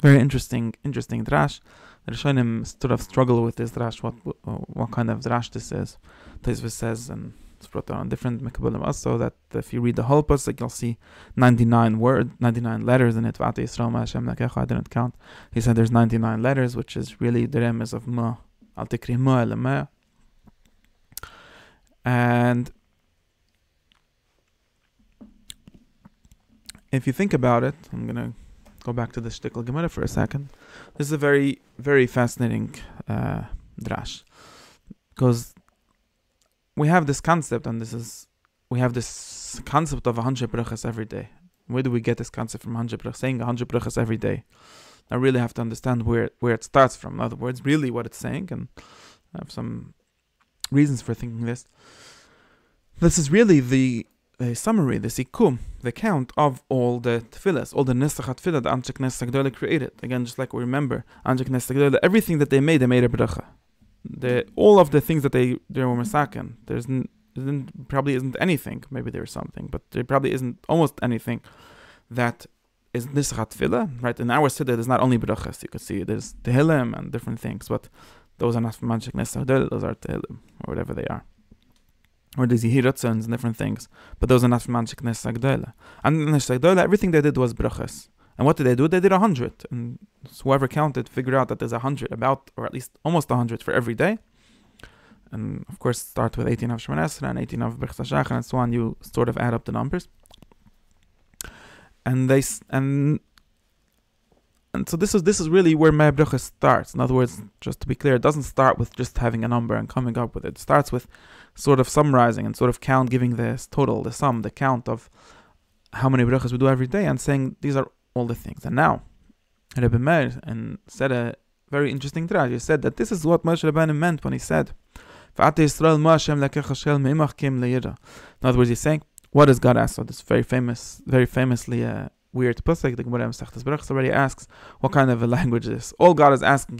Very interesting drash. The Rishonim sort of struggle with this drash, what kind of drash this is. Tosfos says, and it's brought down on different mekabalim also, that if you read the whole pasuk, you'll see 99 letters in it. V'ata Yisrael Ma'Hashem Lakecha, I didn't count. He said there's 99 letters, which is really the remez of Ma. Al tikri Ma ele Ma. And if you think about it, I'm going to go back to the Shtickl Gemara for a second. This is a very, very fascinating drash. Because we have this concept, and we have this concept of 100 brachas every day. Where do we get this concept from 100 brachas? Saying 100 brachas every day. I really have to understand where it starts from. In other words, really what it's saying, and I have some reasons for thinking this. This is really the summary, the sikum, the count of all the tefillahs, all the nesach tefillah that Anshe Knesset Gdola created. Again, just like we remember, Anshe Knesset Gdola, everything that they made a bracha. All of the things that they were masaken, probably isn't anything. Maybe there's something, but there probably isn't almost anything that is nesach tefillah. Right? In our siddur, there's not only brachas. You could see there's tehillim and different things, but those are not from Anshe Knesset Gdola. Those are tehillim or whatever they are. Or the Zihiratzons and different things. But those are not from Anshe Knesset Gdola. And Knesset Gdola, everything they did was brachas. And what did they do? They did 100. And so whoever counted figured out that there's 100, about, or at least almost 100 for every day. And of course, start with 18 of Shemona Esrei and 18 of Birchas HaShachar and so on. You sort of add up the numbers. And so this is really where Mea Bracha starts. In other words, just to be clear, it doesn't start with just having a number and coming up with it. It starts with sort of summarizing and sort of giving the total, the sum, the count of how many brachas we do every day, and saying these are all the things. And now, Rebbe Meir said a very interesting drach. He said that this is what Moshe Rabbeinu meant when he said, "V'ata Yisrael Ma Hashem Lakecha Shel Meimach Kim Le'ira." In other words, he's saying, what does God ask? So this very famously weird pasuk, the Gemara Masechtas Brachos already asks, what kind of a language is this? All God is asking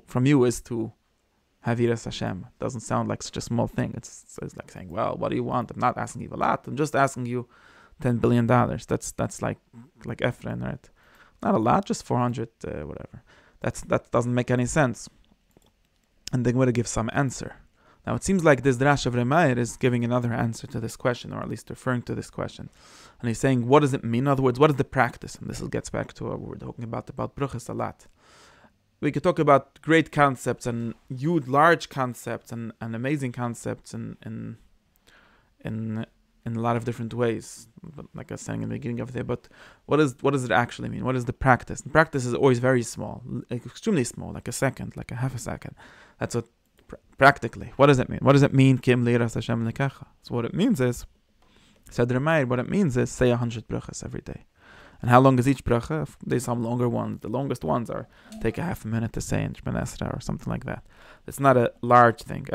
from you is to have Yiras Hashem. It doesn't sound like such a small thing. It's like saying, well, what do you want? I'm not asking you a lot. I'm just asking you $10 billion. That's like Ephraim, right? Not a lot, just 400, whatever. That doesn't make any sense. And the Gemara gives some answer. Now it seems like this drash of Remeir is giving another answer to this question, or at least referring to this question. And he's saying, what does it mean? In other words, what is the practice? And this gets back to what we're talking about brachas a lot. We could talk about great concepts and huge, large concepts and amazing concepts in a lot of different ways. But like I was saying in the beginning of the day, but what does it actually mean? What is the practice? The practice is always very small, extremely small, like a second, like a half a second. That's what practically. What does it mean? What does it mean? Kim Leiras Hashem Lekecha. So what it means is, said Remeir, what it means is say 100 brachas every day. And how long is each bracha? There's some longer ones. The longest ones are take a half a minute to say in Shemona Esrei or something like that. It's not a large thing.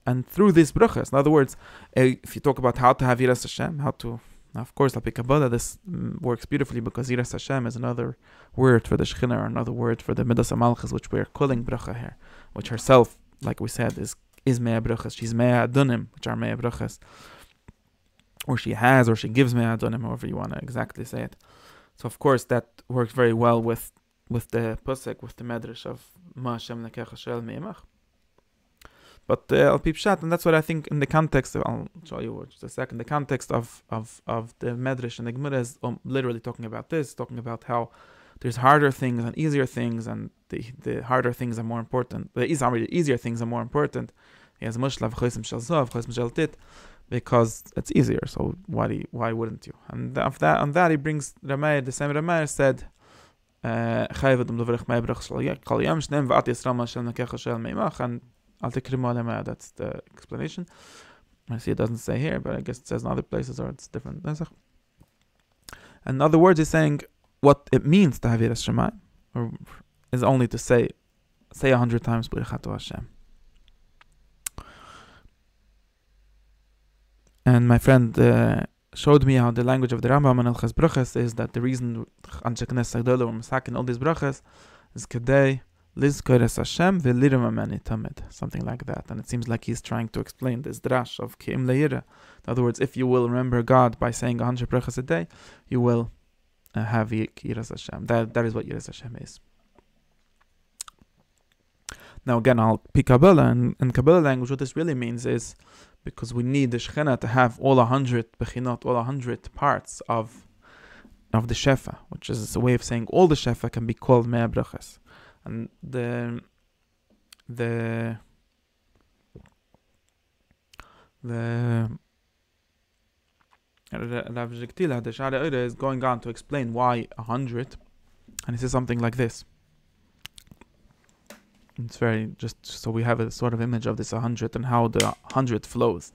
And through these brachas, in other words, if you talk about how to have Yiras Hashem, now of course, Lapi Kabbalah, this works beautifully because Yiras Hashem is another word for the Shekhinah, or another word for the Midas HaMalchus, which we're calling bracha here, which herself, like we said, is Mea Brachas. She's Mea Adunim, which are Mea Brachas. Or she gives Mea Adunim, however you want to exactly say it. So of course, that works very well with the Pasuk, with the Medrash of Ma Hashem Lekecha Shel Meimach. But Al Pi Pshat, and that's what I think in the context of, I'll show you just a second, the context of the Medrash and the Gemara is literally talking about this, talking about how there's harder things and easier things, and the harder things are more important. The easier things are more important. He has Mushlav Chosim Shel Zav, Chosim Shel Tit, because it's easier. So why wouldn't you? And on that he brings Remeir, the same Remeir said, and that's the explanation. I see it doesn't say here, but I guess it says in other places, or it's different. And in other words, he's saying what it means to have Yiras Shamayim, or is only to say 100 times B'richatu Hashem. And my friend showed me how the language of the Rambam and Hilchos Brachos is that the reason Anshe Knesset Gdola were masakin all these brachas is kedei Lizkor es Hashem v'lirim ameni tamid. Something like that. And it seems like he's trying to explain this drash of Ki'im le'yira. In other words, if you will remember God by saying 100 brachas a day, you will have Yiras Hashem. That is what Yiras Hashem is. Now again, I'll pick Kabbalah, and in Kabbalah language, what this really means is, because we need the Shekhinah to have all 100 bechinot, all 100 parts of the Shefa, which is a way of saying all the Shefa can be called Mea Brachas. And the Rav Ziktila, the Shari Oire, is going on to explain why 100, and he says something like this. It's very, just so we have a sort of image of this 100 and how the 100 flows.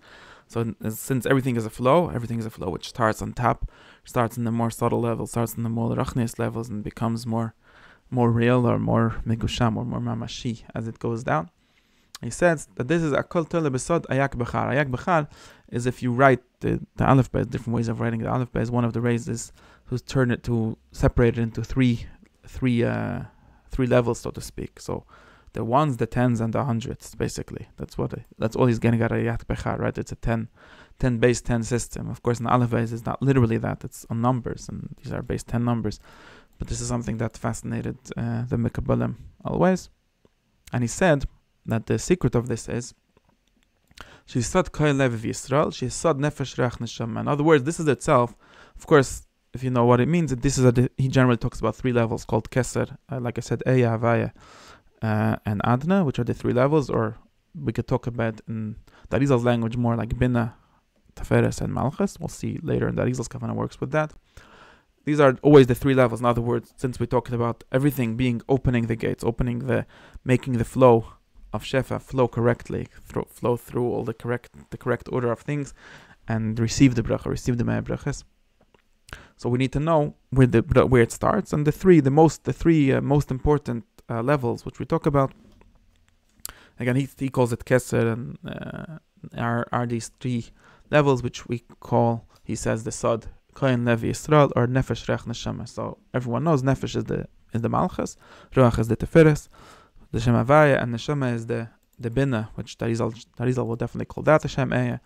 So since everything is a flow which starts on top, starts in the more subtle levels, starts in the more rachnis levels, and becomes more real or more megusham or more mamashi as it goes down. He says that this is akol tole besod ayak bechar. Ayak bechar is if you write the aleph bais, different ways of writing the aleph bais. One of the ways is to separate it into three levels, so to speak. So the ones, the tens, and the hundreds, basically. That's all he's getting at Ayat Bechar, right? It's a 10 base 10 system. Of course, in Aleph Beis, it's not literally that. It's on numbers, and these are base 10 numbers. But this is something that fascinated the Mekabalim always. And he said that the secret of this is she's sad Kol Lev Yisrael, she's sad Nefesh Reach Neshama. In other words, this is itself, of course, if you know what it means, he generally talks about 3 levels called Keser, like I said, Eya, Havaya, and Adna, which are the 3 levels, or we could talk about in the Arizal's language more like Bina, Taferes, and Malchus. We'll see later in the Arizal's Kavanah works with that. These are always the 3 levels. In other words, since we're talking about everything being opening the gates, making the flow of Shefa flow correctly, flow through all the correct order of things, and receive the bracha, receive the Mea Brachas. So we need to know where it starts, and the three most important levels which we talk about. Again, he calls it Keser, and are these 3 levels which we call, he says, the Sod, Kohen Levi Yisrael, or Nefesh Reach Neshama. So everyone knows Nefesh is the Malchus, Ruach is the Teferes, the Shem Havaya, and Neshama is the Bina, which Tarizal will definitely call that the Shem Eya.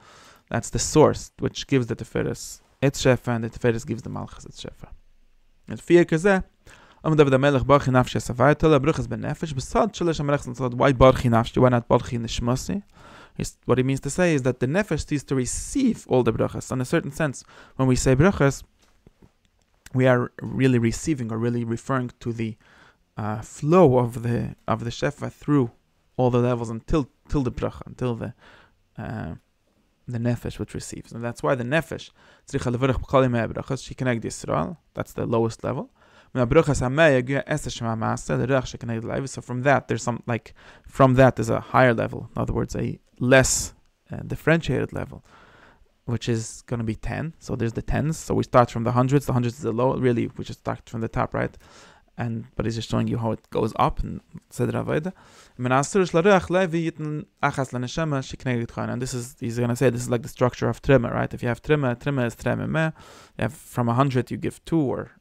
That's the source which gives the Teferes its Shefa, and the Teferes gives the Malchus its Shefa. And Fiye Kazeh, David HaMelech Barchi Nafshi Savai Tola Bruchas Ben Nefesh Besad Shalish HaMelech Tzad. Why Barchi Nafshi? Why not Barchi Nishmasi? What he means to say is that the Nefesh needs to receive all the Bruchas. In a certain sense, when we say Bruchas, we are really receiving or really referring to the flow of the Shefa through all the levels until the Bracha, until the Nefesh which receives. And that's why the Nefesh Tzricha Levarach B'Kol Yemei Brachas, she connects Yisrael. That's the lowest level. So from that, there's a higher level. In other words, a less differentiated level, which is going to be 10. So there's the tens. So we start from the hundreds. The hundreds is the low. Really, we just start from the top, right? But he's just showing you how it goes up. And this is, he's going to say, this is like the structure of Trima, right? If you have Trima is Trima Meh. You have from 100, you give 2 or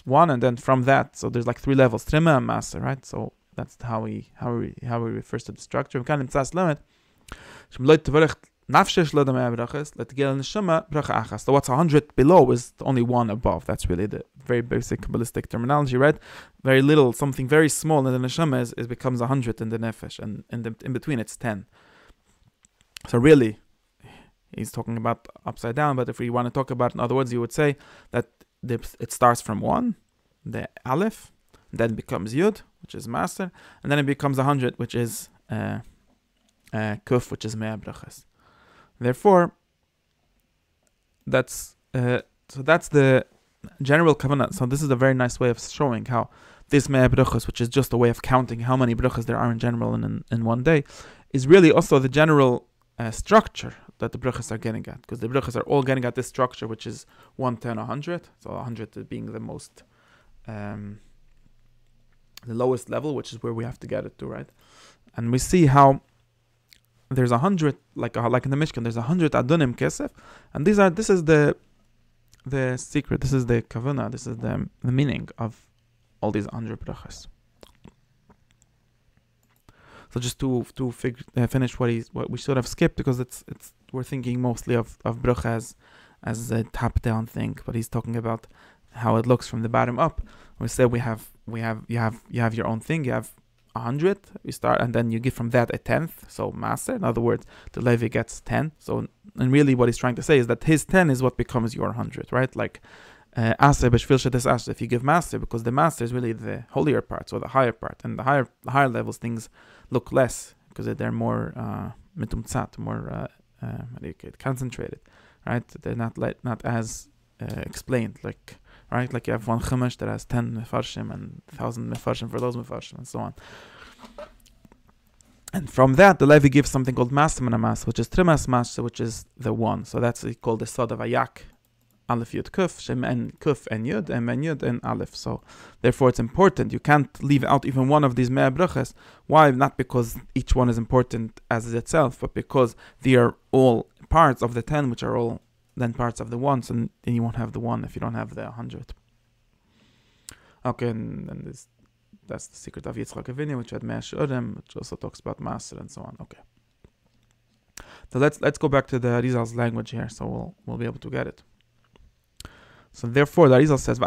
1, and then from that, so there's like 3 levels, Trima and Master, right? So that's how he refers to the structure. So what's 100 below is only 1 above. That's really the very basic Kabbalistic terminology, right? Very little, something very small in the neshama is becomes 100 in the nefesh, and in between it's 10. So really, he's talking about upside down. But if we want to talk about, in other words, you would say that it starts from 1, the Aleph, then becomes Yud, which is Master, and then it becomes 100, which is Kuf, which is Mea Brachas. Therefore, that's the general kavanah. So this is a very nice way of showing how this Mea Brachas, which is just a way of counting how many brachas there are in general in one day, is really also the general structure that the brachas are getting at, because the brachas are all getting at this structure, which is 1, 10, 100. So 100 being the most, the lowest level, which is where we have to get it to, right? And we see how there's 100, like in the Mishkan, there's 100 adunim kesef, and this is the secret, this is the kavanah, this is the meaning of all these 100 brachas. So just to finish what we should have skipped, because we're thinking mostly of bracha as a top down thing, but he's talking about how it looks from the bottom up. We said you have your own thing. You have 100. We start, and then you give from that a tenth. So master. In other words, the Levi gets 10. So, and really, what he's trying to say is that his 10 is what becomes your 100, right? Like if you give master, because the master is really the holier parts or the higher part, and the higher levels things look less because they're more mitumtzat, more concentrated, right? They're not as explained, like. Right, like you have one chumash that has 10 mefarshim and 1,000 mefarshim for those mefarshim and so on. And from that, the Levi gives something called master menamas, which is trimas masha, which is the one. So that's called the sod of ayak, aleph yud kuf, shem and kuf and yud, and men yud and aleph. So therefore, it's important. You can't leave out even one of these mea brachas. Why? Not because each one is important as itself, but because they are all parts of the 10, which are all then parts of the ones, and then you won't have the one if you don't have the 100. Okay, and that's the secret of Yitzchak Avinu, which had Mea She'urim, which also talks about Maser and so on. Okay. So let's go back to the Arizal's language here, so we'll be able to get it. So therefore, the Arizal says,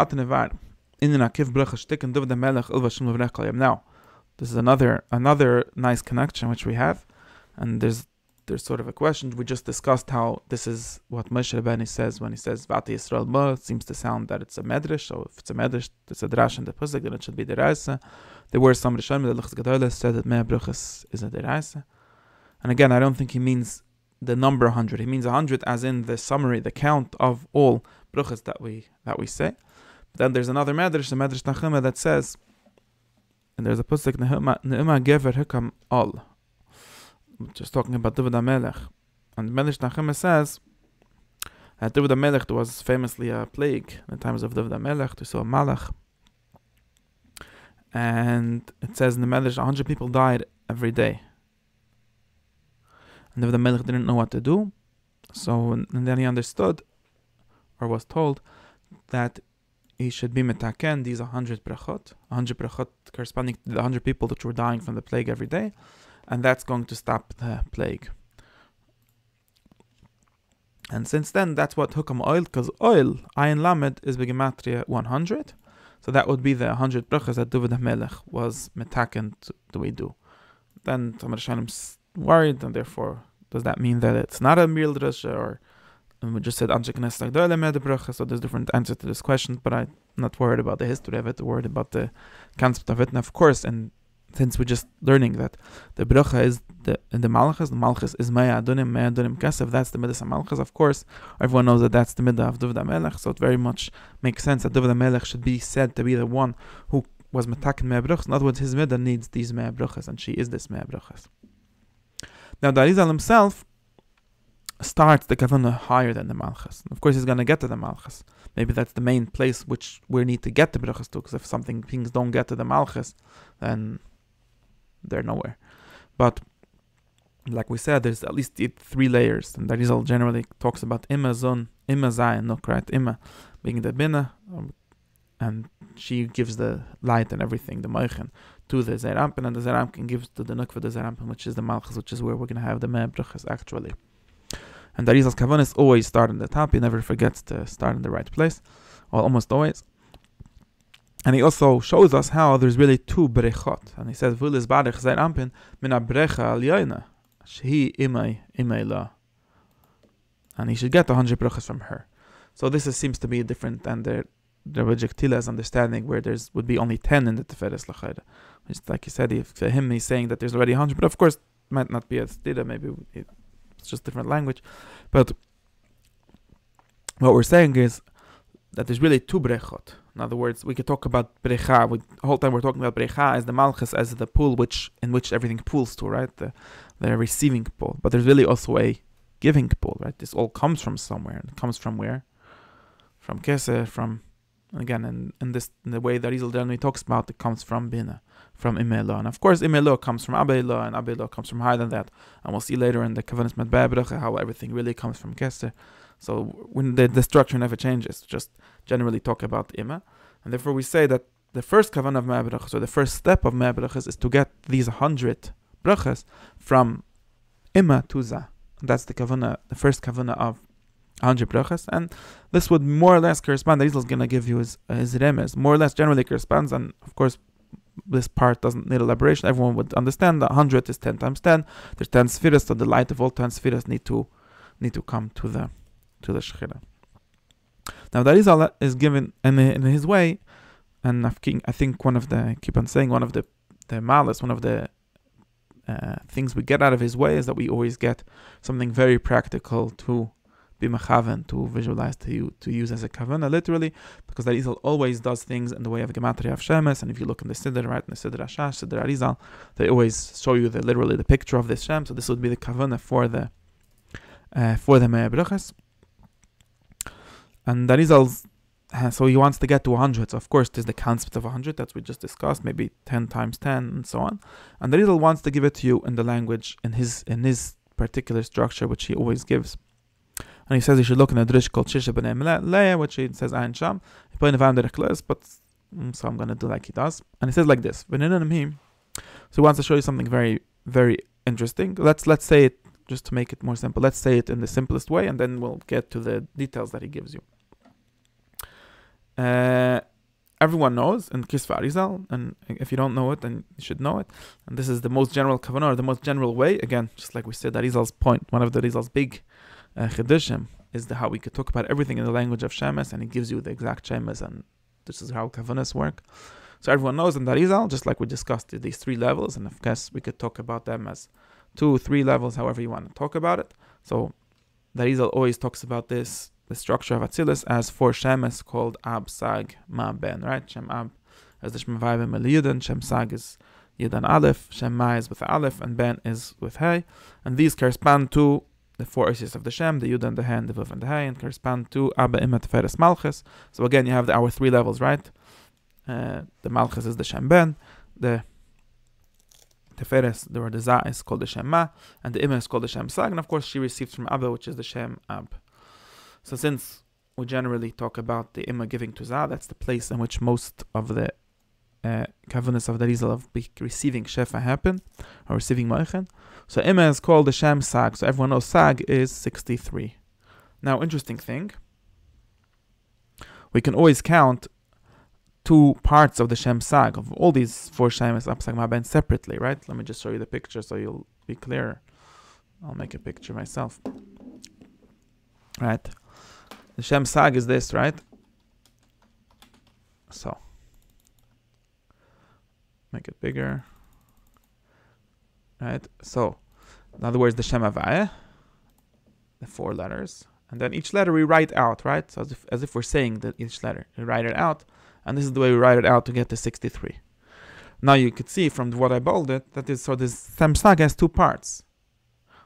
now, this is another nice connection which we have, and there's sort of a question. We just discussed how this is what Moshe Rabbeinu says when he says Vati Yisrael Mo. It seems to sound that it's a medrash. So if it's a medrash, it's a drash in the pasuk, then it should be deraisa. There were some Rishonim, the Luchas Gedolah said that Mea Bruchas is a deraisa. And again, I don't think he means the number 100. He means 100 as in the summary, the count of all bruchas that we say. But then there's another medrash, the medrash Nachuma, that says, and there's a pasuk Ne'uma Gever Hukam Al. Just talking about David HaMelech. And Medrash Nachuma says that David HaMelech, there was famously a plague in the times of David HaMelech. They saw a malach. And it says in the Medrash, 100 people died every day. And David HaMelech didn't know what to do. So, and then he understood, or was told, that he should be metaken these 100 brachot. 100 brachot corresponding to the 100 people that were dying from the plague every day. And that's going to stop the plague. And since then, that's what hukam oil, because oil, ayin lamed, is begematria 100. So that would be the 100 brachas that David HaMelech was metaken to we do. Then some Rishonim worried, and therefore, does that mean that it's not a real drasha, or we just said Anshe Knesset Agdoyle Med Bracha? So there's different answers to this question, but I'm not worried about the history of it, worried about the concept of it. And of course, and since we're just learning that the bracha is the malchus is mea adonim kesef, that's the midas malchus. Of course, everyone knows that that's the midah of David HaMelech, so it very much makes sense that David HaMelech should be said to be the one who was metaken mea brachas. In other words, his midah needs these mea brachas, and she is this mea brachas. Now, the Arizal himself starts the kavanah higher than the malchus. Of course, he's going to get to the malchus. Maybe that's the main place which we need to get the brachas to, because if things don't get to the malchus, then they're nowhere. But like we said, there's at least 3 layers, and the Arizal generally talks about Imma Zon, Imma Zayin, no, right? Imma being the Bina, and she gives the light and everything, the Moichen, to the Zeirampin, and the Zeirampin gives to the Nukva the Zeirampin, which is the Malchus, which is where we're going to have the Mea Brachas actually. And the Arizal's Kavanis always start in the top. He never forgets to start in the right place, or almost always. And he also shows us how there's really 2 brechot. And he says, Vulis barech zayin ampin mina brecha al yoyna. Shehi imay la. And he should get 100 brechas from her. So this seems to be different than the Rebbe Tila's understanding, where would be only 10 in the Tiferes L'chayda. Which, like he said, for him, he's saying that there's already 100. But of course, it might not be a Tila, maybe it's just different language. But what we're saying is that there's really 2 brechot. In other words, we could talk about brecha. The whole time we're talking about brecha as the malchus, as the pool in which everything pools to, right? The receiving pool. But there's really also a giving pool, right? This all comes from somewhere. And it comes from where? From Keseh, from, again, in the way that Arizal generally talks about, it comes from Bina, from Imelo. And of course, Imelo comes from Abelo, and Abelo comes from higher than that. And we'll see later in the Kavanis Medbei Bracha how everything really comes from Keseh. So when the structure never changes, just generally talk about Ima. And therefore we say that the first kavanah of Mea Brachas, or the first step of Mea Brachas, is to get these 100 brachas from Ima to Za. That's the kavana, the first kavana of 100 brachas, and this would more or less correspond. The Rizal is going to give you his remes, more or less generally corresponds, and of course this part doesn't need elaboration. Everyone would understand that 100 is 10 times 10. There's 10 spheres, so the light of all 10 spheres need to come to the Shechina. Now the Rizal is given in his way, and I think one of the, I keep on saying, one of the malas, one of the things we get out of his way is that we always get something very practical to be mechaven, to visualize, to use as a kavana, literally, because the Arizal always does things in the way of gematria of Shemes. And if you look in the Siddur, right, in the Siddur Ashash, Siddur Arizal, they always show you literally the picture of this Shem. So this would be the kavana for the Mea Brachas. And the Arizal, so he wants to get to 100. So of course, there's the concept of 100 that we just discussed, maybe 10 times 10 and so on. And the Arizal wants to give it to you in the language, in his particular structure, which he always gives. And he says you should look in a drish called Shisha B'nei Leah, which he says Ayin Sham. He put in the Rekles, but so I'm going to do like he does. And he says like this. So he wants to show you something very, very interesting. Let's say it, just to make it more simple, let's say it in the simplest way, and then we'll get to the details that he gives you. Everyone knows in Kisva Arizal, and if you don't know it, then you should know it. And this is the most general kavanah, or the most general way. Again, just like we said, Arizal's point, one of the Arizal's big Chidushim is how we could talk about everything in the language of Shemes, and he gives you the exact Shemes, and this is how Kavanas work. So everyone knows in the Arizal, just like we discussed, these 3 levels, and of course we could talk about them as 2, 3 levels, however you want to talk about it. So the Arizal always talks about the structure of Atzilus as 4 Shemes called Ab, Sag, Ma, Ben, right? Shem Ab as the Shem Vayim Yudin, Shem Sag is Yudan Aleph, Shem Ma is with Aleph, and Ben is with Hey, and these correspond to the 4 Isis of the Shem, the Yud and the He and the Vav and the Hey, and correspond to Abba, Ima, Teferes, Malchus. So again, you have our 3 levels, right? The Malchus is the Shem Ben, the Teferes, or the Za, is called the Shem Ma, and the Ima is called the Shem Sag, and of course she receives from Abba, which is the Shem Ab. So since we generally talk about the Ima giving to Za, that's the place in which most of the kavanahs of the Arizal of receiving Shefa happen, or receiving Moichen. So Ima is called the Shem Sag. So everyone knows Sag is 63. Now, interesting thing, we can always count 2 parts of the Shem Sag, of all these 4 Shemes, Ab, Sag, Ma, Ben, separately, right? Let me just show you the picture so you'll be clearer. I'll make a picture myself. Right? The Shem Sag is this, right? So, make it bigger. Right? So, in other words, the Shem Havaya, the 4 letters, and then each letter we write out, right? So as if we're saying that each letter, we write it out, and this is the way we write it out to get to 63. Now you could see from what I bolded that this Shem Sag has 2 parts.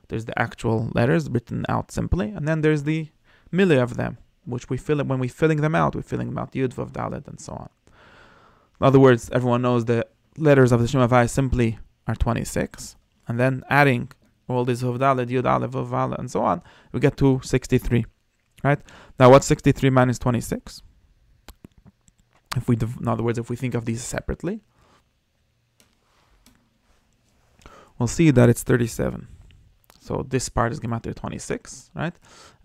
There's the actual letters written out simply, and then there's the milli of them, which we fill it when we're filling them out. We're filling them out Yud, Vav, Dalet, and so on. In other words, everyone knows the letters of the Shem Havaya simply are 26, and then adding all these Vav, Dalet, Yud, Aleph, Vav, Dalet, and so on, we get to 63. Right? Now, what's 63 minus 26? In other words, if we think of these separately, we'll see that it's 37. So this part is gematria 26, right?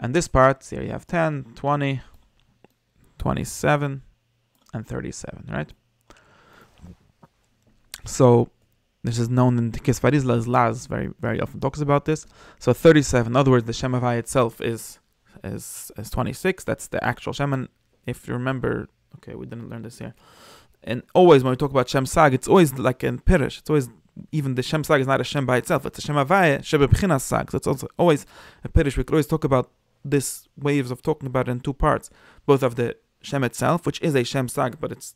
And this part, here you have 10, 20, 27, and 37, right? So this is known in the Kisva Arizal as Laz, very, very often talks about this. So 37, in other words, the Shem Havaya itself is 26. That's the actual Shem. And if you remember, okay, we didn't learn this here. And always when we talk about Shem Sag, it's always like in Pirish. It's always, even the Shem Sag is not a Shem by itself. It's a Shem Havaya, Shem B'chinas Sag. So it's also always a Pirish. We could always talk about this waves of talking about it in 2 parts. Both of the Shem itself, which is a Shem Sag, but it's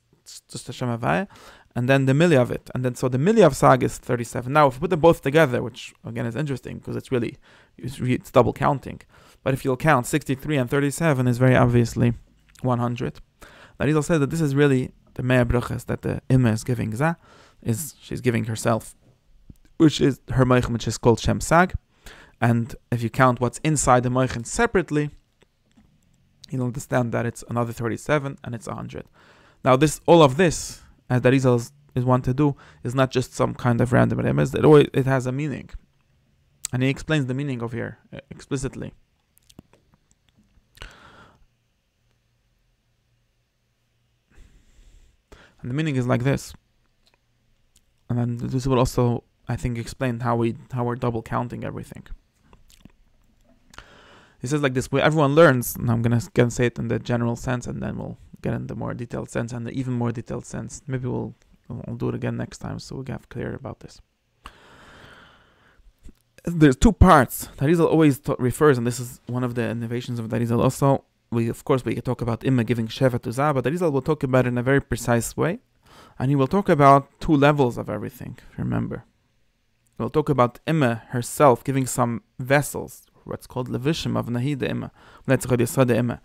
just a Shem Havaya, and then the milli of it. And then so the milli of Sag is 37. Now, if we put them both together, which again is interesting because it's double counting. But if you'll count 63 and 37 is very obviously 100. Arizal said that this is really the Mea Brachas that the Ima is giving Za, she's giving herself, which is her Moichin, which is called Shem Sag. And if you count what's inside the Moichin separately, you'll understand that it's another 37 and it's 100. Now all of this, as the Arizal is is want to do is not just some kind of random remez. It has a meaning. And he explains the meaning of here explicitly. And the meaning is like this. And then this will also, I think, explain how we're double counting everything. He says like this: everyone learns, and I'm gonna say it in the general sense, and then we'll get in the more detailed sense and the even more detailed sense. Maybe we'll do it again next time, so we get clear about this. There's two parts. Arizal always refers, and this is one of the innovations of Arizal also. We can talk about Imma giving Sheva to Zah, but Arizal will talk about it in a very precise way. And he will talk about two levels of everything, if you remember. We'll talk about Imma herself giving some vessels, what's called Levishim of Nahida Imma,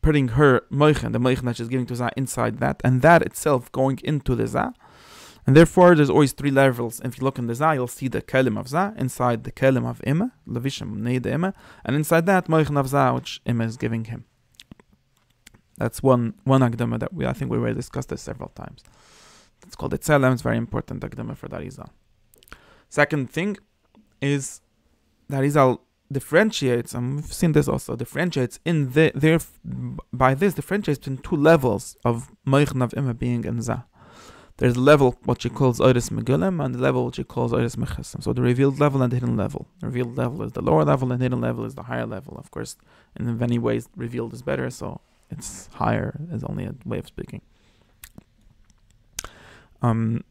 putting her Moichen, the Moichen that she's giving to Zah, inside that, and that itself going into the Zah. And therefore, there's always three levels. If you look in the Zah, you'll see the Kelim of Zah, inside the Kelim of Imma, Levishim, Nahida Imma, and inside that, Moichen of Zah, which Imma is giving him. That's one Akdama that I think we already discussed this several times. It's called Etzelem. It's very important Akdama for Arizal. Second thing is that Arizal differentiates, and we've seen this also, differentiates differentiates between two levels of Moichen of Imma being in Zah. There's a level what she calls Oiris Megillim, and the level what she calls Oiris Mechassim. So the revealed level and the hidden level. The revealed level is the lower level, and the hidden level is the higher level. Of course, in many ways, revealed is better, so it's higher is only a way of speaking. And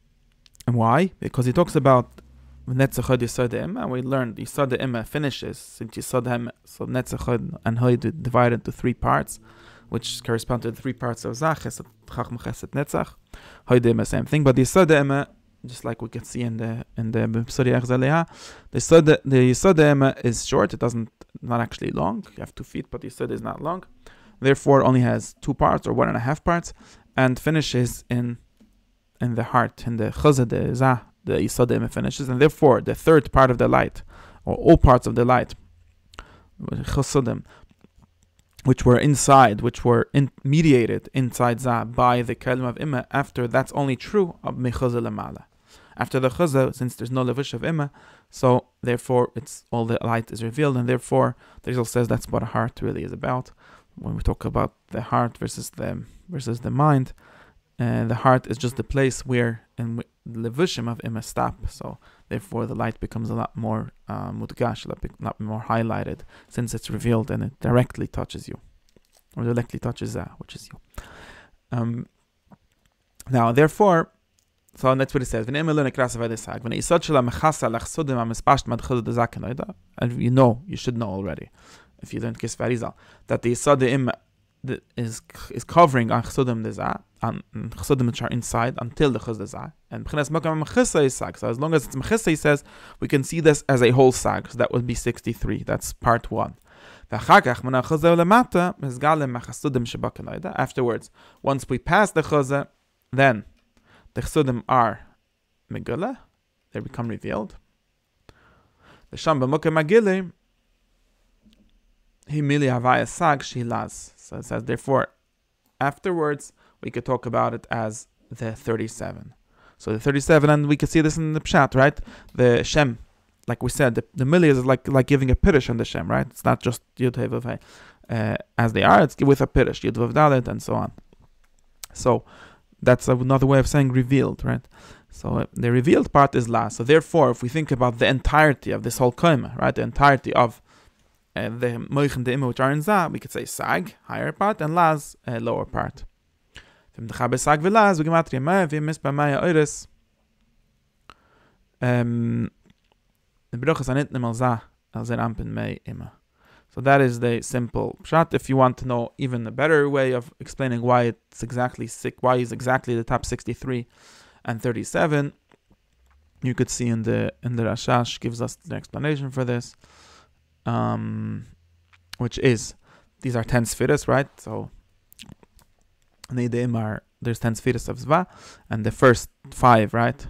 why? Because he talks about Netzachod Yisod Emma, and we learned Yisod Emma finishes since Yisod Emma, so Netzachod and Hoyd divided into three parts, which correspond to the three parts of Zah, Chesed, Chachma, Chesed, Netzach. Hoyd Emma, same thing, but the Yisod Emma, just like we can see in the Psori Echzaleha, the Yisod Emma is short. It not actually long. You have 2 feet, but the Yisod is not long. Therefore, only has 2 parts or 1.5 parts, and finishes in the heart, in the Chazah, the Zah, the Yisod Emma finishes, and therefore the third part of the light, or all parts of the light, Chasadim, which were inside, which were mediated inside Zah by the Kelim of Imma, after that's only true of Mechazah Lamala. After the Chazah, since there's no Levush of Imma, so therefore it's all the light is revealed, and therefore the Rizal says that's what a heart really is about. When we talk about the heart versus the mind, the heart is just the place where the levushim of Imma stop. So therefore the light becomes a lot more mudgash, a lot more highlighted, since it's revealed and it directly touches you, or directly touches Zah, which is you. Now therefore, so that's what it says. And you should know already, if you learned Kisvei Arizal, that the Yisod Imma is covering on Chsudim Dezah, on Chsudim which are inside until the Chuz Dezah. And B'chinas Makam Mechissa is Sag. So as long as it's Mechissa, he says, we can see this as a whole Sag. So that would be 63. That's part 1. Afterwards, once we pass the Chuzah, then the Chsudim are Megillah. They become revealed. The Sham B'Mokeh Megillah, Himili Havaya Sag Shilaz. So it says, therefore, afterwards, we could talk about it as the 37. So the 37, and we can see this in the Pshat, right? The Shem, like we said, the Mili is like giving a Pirish on the Shem, right? It's not just Yud Hei Vav Hei. As they are, it's with a Pirish, Yud Vav Dalet, and so on. So that's another way of saying revealed, right? So the revealed part is last. So therefore, if we think about the entirety of this whole Koima, right? The entirety of the Moichen, the Imma, which are in Zah, we could say Sag, higher part, and Laz, lower part. The So that is the simple pshat. If you want to know even a better way of explaining why it's exactly why is exactly the top 63 and 37, you could see in the Rashash gives us the explanation for this. Which is, these are 10 spheres, right? So there's 10 spheres of Zva, and the first 5, right?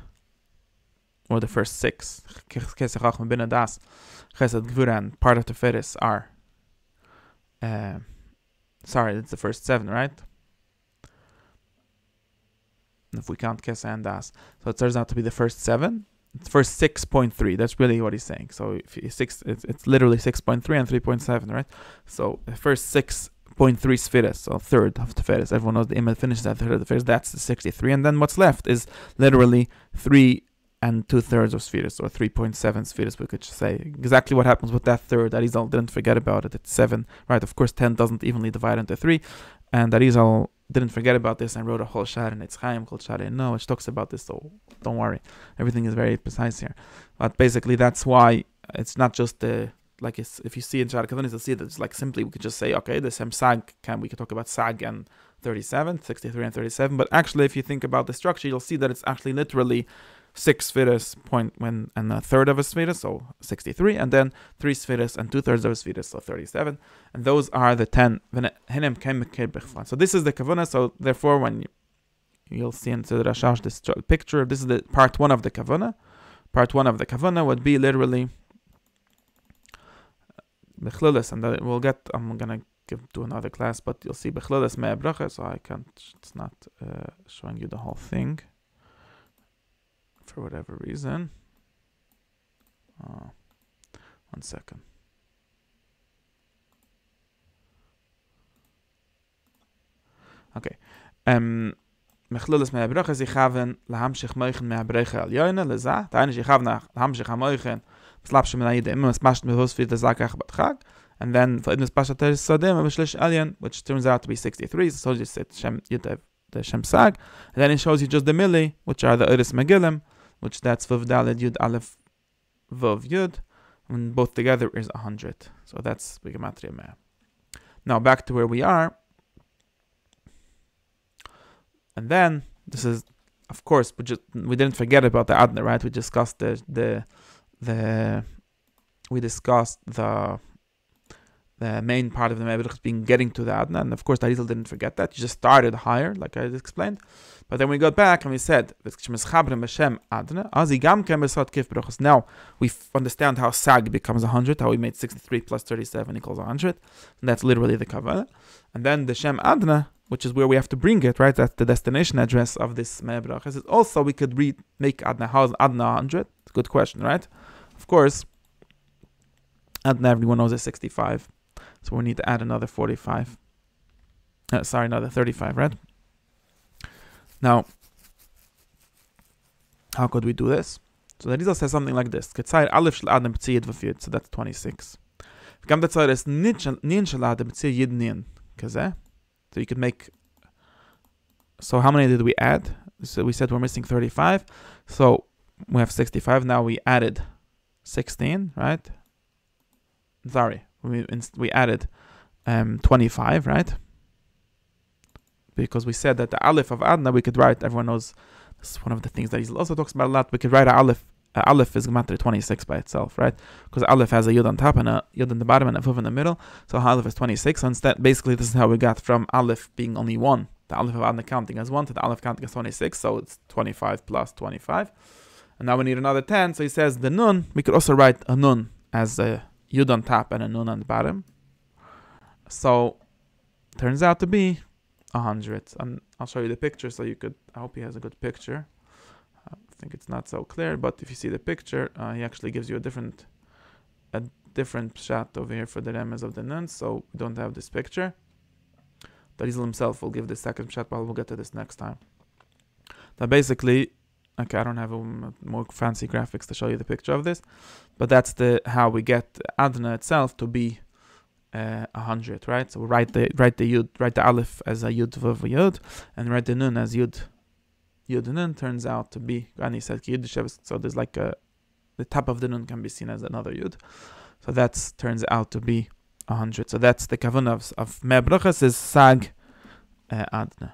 Or the first 6, Chesed, Chachma, Bina, Das, Chesed, Gvura, and part of the Feres are, sorry, it's the first 7, right? The if we count Kesa and Das. So it turns out to be the first 7. It's first 6.3. That's really what he's saying. So if it's literally 6.3 and 3.7, right? So the first 6.3 spheres, so a third of the Tiferes. Everyone knows the Imel finishes at a third of the Tiferes. That's the 63. And then what's left is literally 3 and 2/3 of spheres, or 3.7 spheres, we could say. Exactly what happens with that third. Arizal didn't forget about it. It's 7, right? Of course, 10 doesn't evenly divide into 3. And Arizal didn't forget about this and wrote a whole shar in Eitz Chaim called Shar No, which talks about this, so don't worry. Everything is very precise here. But basically, that's why it's not just the, like, it's, if you see in Shar Kavanis, you'll see that it's like simply, we could just say, okay, the same Sag, we could talk about Sag and 37, 63 and 37. But actually, if you think about the structure, you'll see that it's actually literally 6 spheres and a third of a sphere, so 63, and then 3 spheres and 2/3 of a sphere, so 37. And those are the 10. So this is the kavana. So therefore, when you'll see into the Rashash this picture, this is the part 1 of the kavana. Part 1 of the kavana would be literally bechlilis, and that we'll get. I'm gonna do another class, but you'll see bechlilis mea bracha. So I can't. It's not showing you the whole thing. For whatever reason. 1 second. Okay. Mechlulis mea bracha, sie haben lahamshich moichen mea bracha al yoyne, leza. Da eine, sie haben lahamshich ha moichen, slapshe min aide, immer, es masht mit hos für the zakach batchag. And then, for ibn spasha teres sadem, mishlish alien, which turns out to be 63, so you said Shem Yitev, the Shem Sag. And then it shows you just the milli, which are the Uris Megillim, which that's Vav Daled Yud Aleph Vav Yud, and both together is 100. So that's Bigamatria Mea. Now back to where we are. And then this is, of course, we didn't forget about the Adna, right? We discussed the main part of the Me'abrich being getting to the Adna, and of course the Arizal didn't forget that. He just started higher, like I explained. But then we got back and we said, now we understand how Sag becomes 100, how we made 63 plus 37 equals 100. And that's literally the Kavanah. And then the Shem Adna, which is where we have to bring it, right? That's the destination address of this Me'abrach. Also, we could make Adna. How is Adna 100? It's a good question, right? Of course, Adna, everyone knows, is 65. So we need to add another 45. Another 35, right? Now, how could we do this? So the Rizal says something like this. So that's 26. So you could make... So how many did we add? So we said we're missing 35. So we have 65. Now we added 16, right? Sorry. We added 25, right? Because we said that the Aleph of Adna we could write, everyone knows, this is one of the things that he also talks about a lot, we could write Aleph. Aleph is Gematria 26 by itself, right? Because Aleph has a Yud on top and a Yud on the bottom and a Vav in the middle. So Aleph is 26. So instead, basically, this is how we got from Aleph being only 1, the Aleph of Adna counting as 1, to the Aleph counting as 26. So it's 25 plus 25. And now we need another 10. So he says the Nun, we could also write a Nun as a Yud on top and a Nun on the bottom. So turns out to be 100. And I'll show you the picture so you could, I hope he has a good picture. I think it's not so clear, but if you see the picture, he actually gives you a different shot over here for the remez of the Nun, so we don't have this picture. The Rizal himself will give the second shot, but we'll get to this next time. Now basically, okay, I don't have more fancy graphics to show you the picture of this, but that's how we get Adna itself to be 100, right? So we write the Yud, write the Aleph as a Yud Vav Yud, and write the Nun as Yud Nun. Turns out to be, and he said Yud, so there's like the top of the Nun can be seen as another Yud. So that turns out to be 100. So that's the kavanah of Me'abrachas is Sag Adna.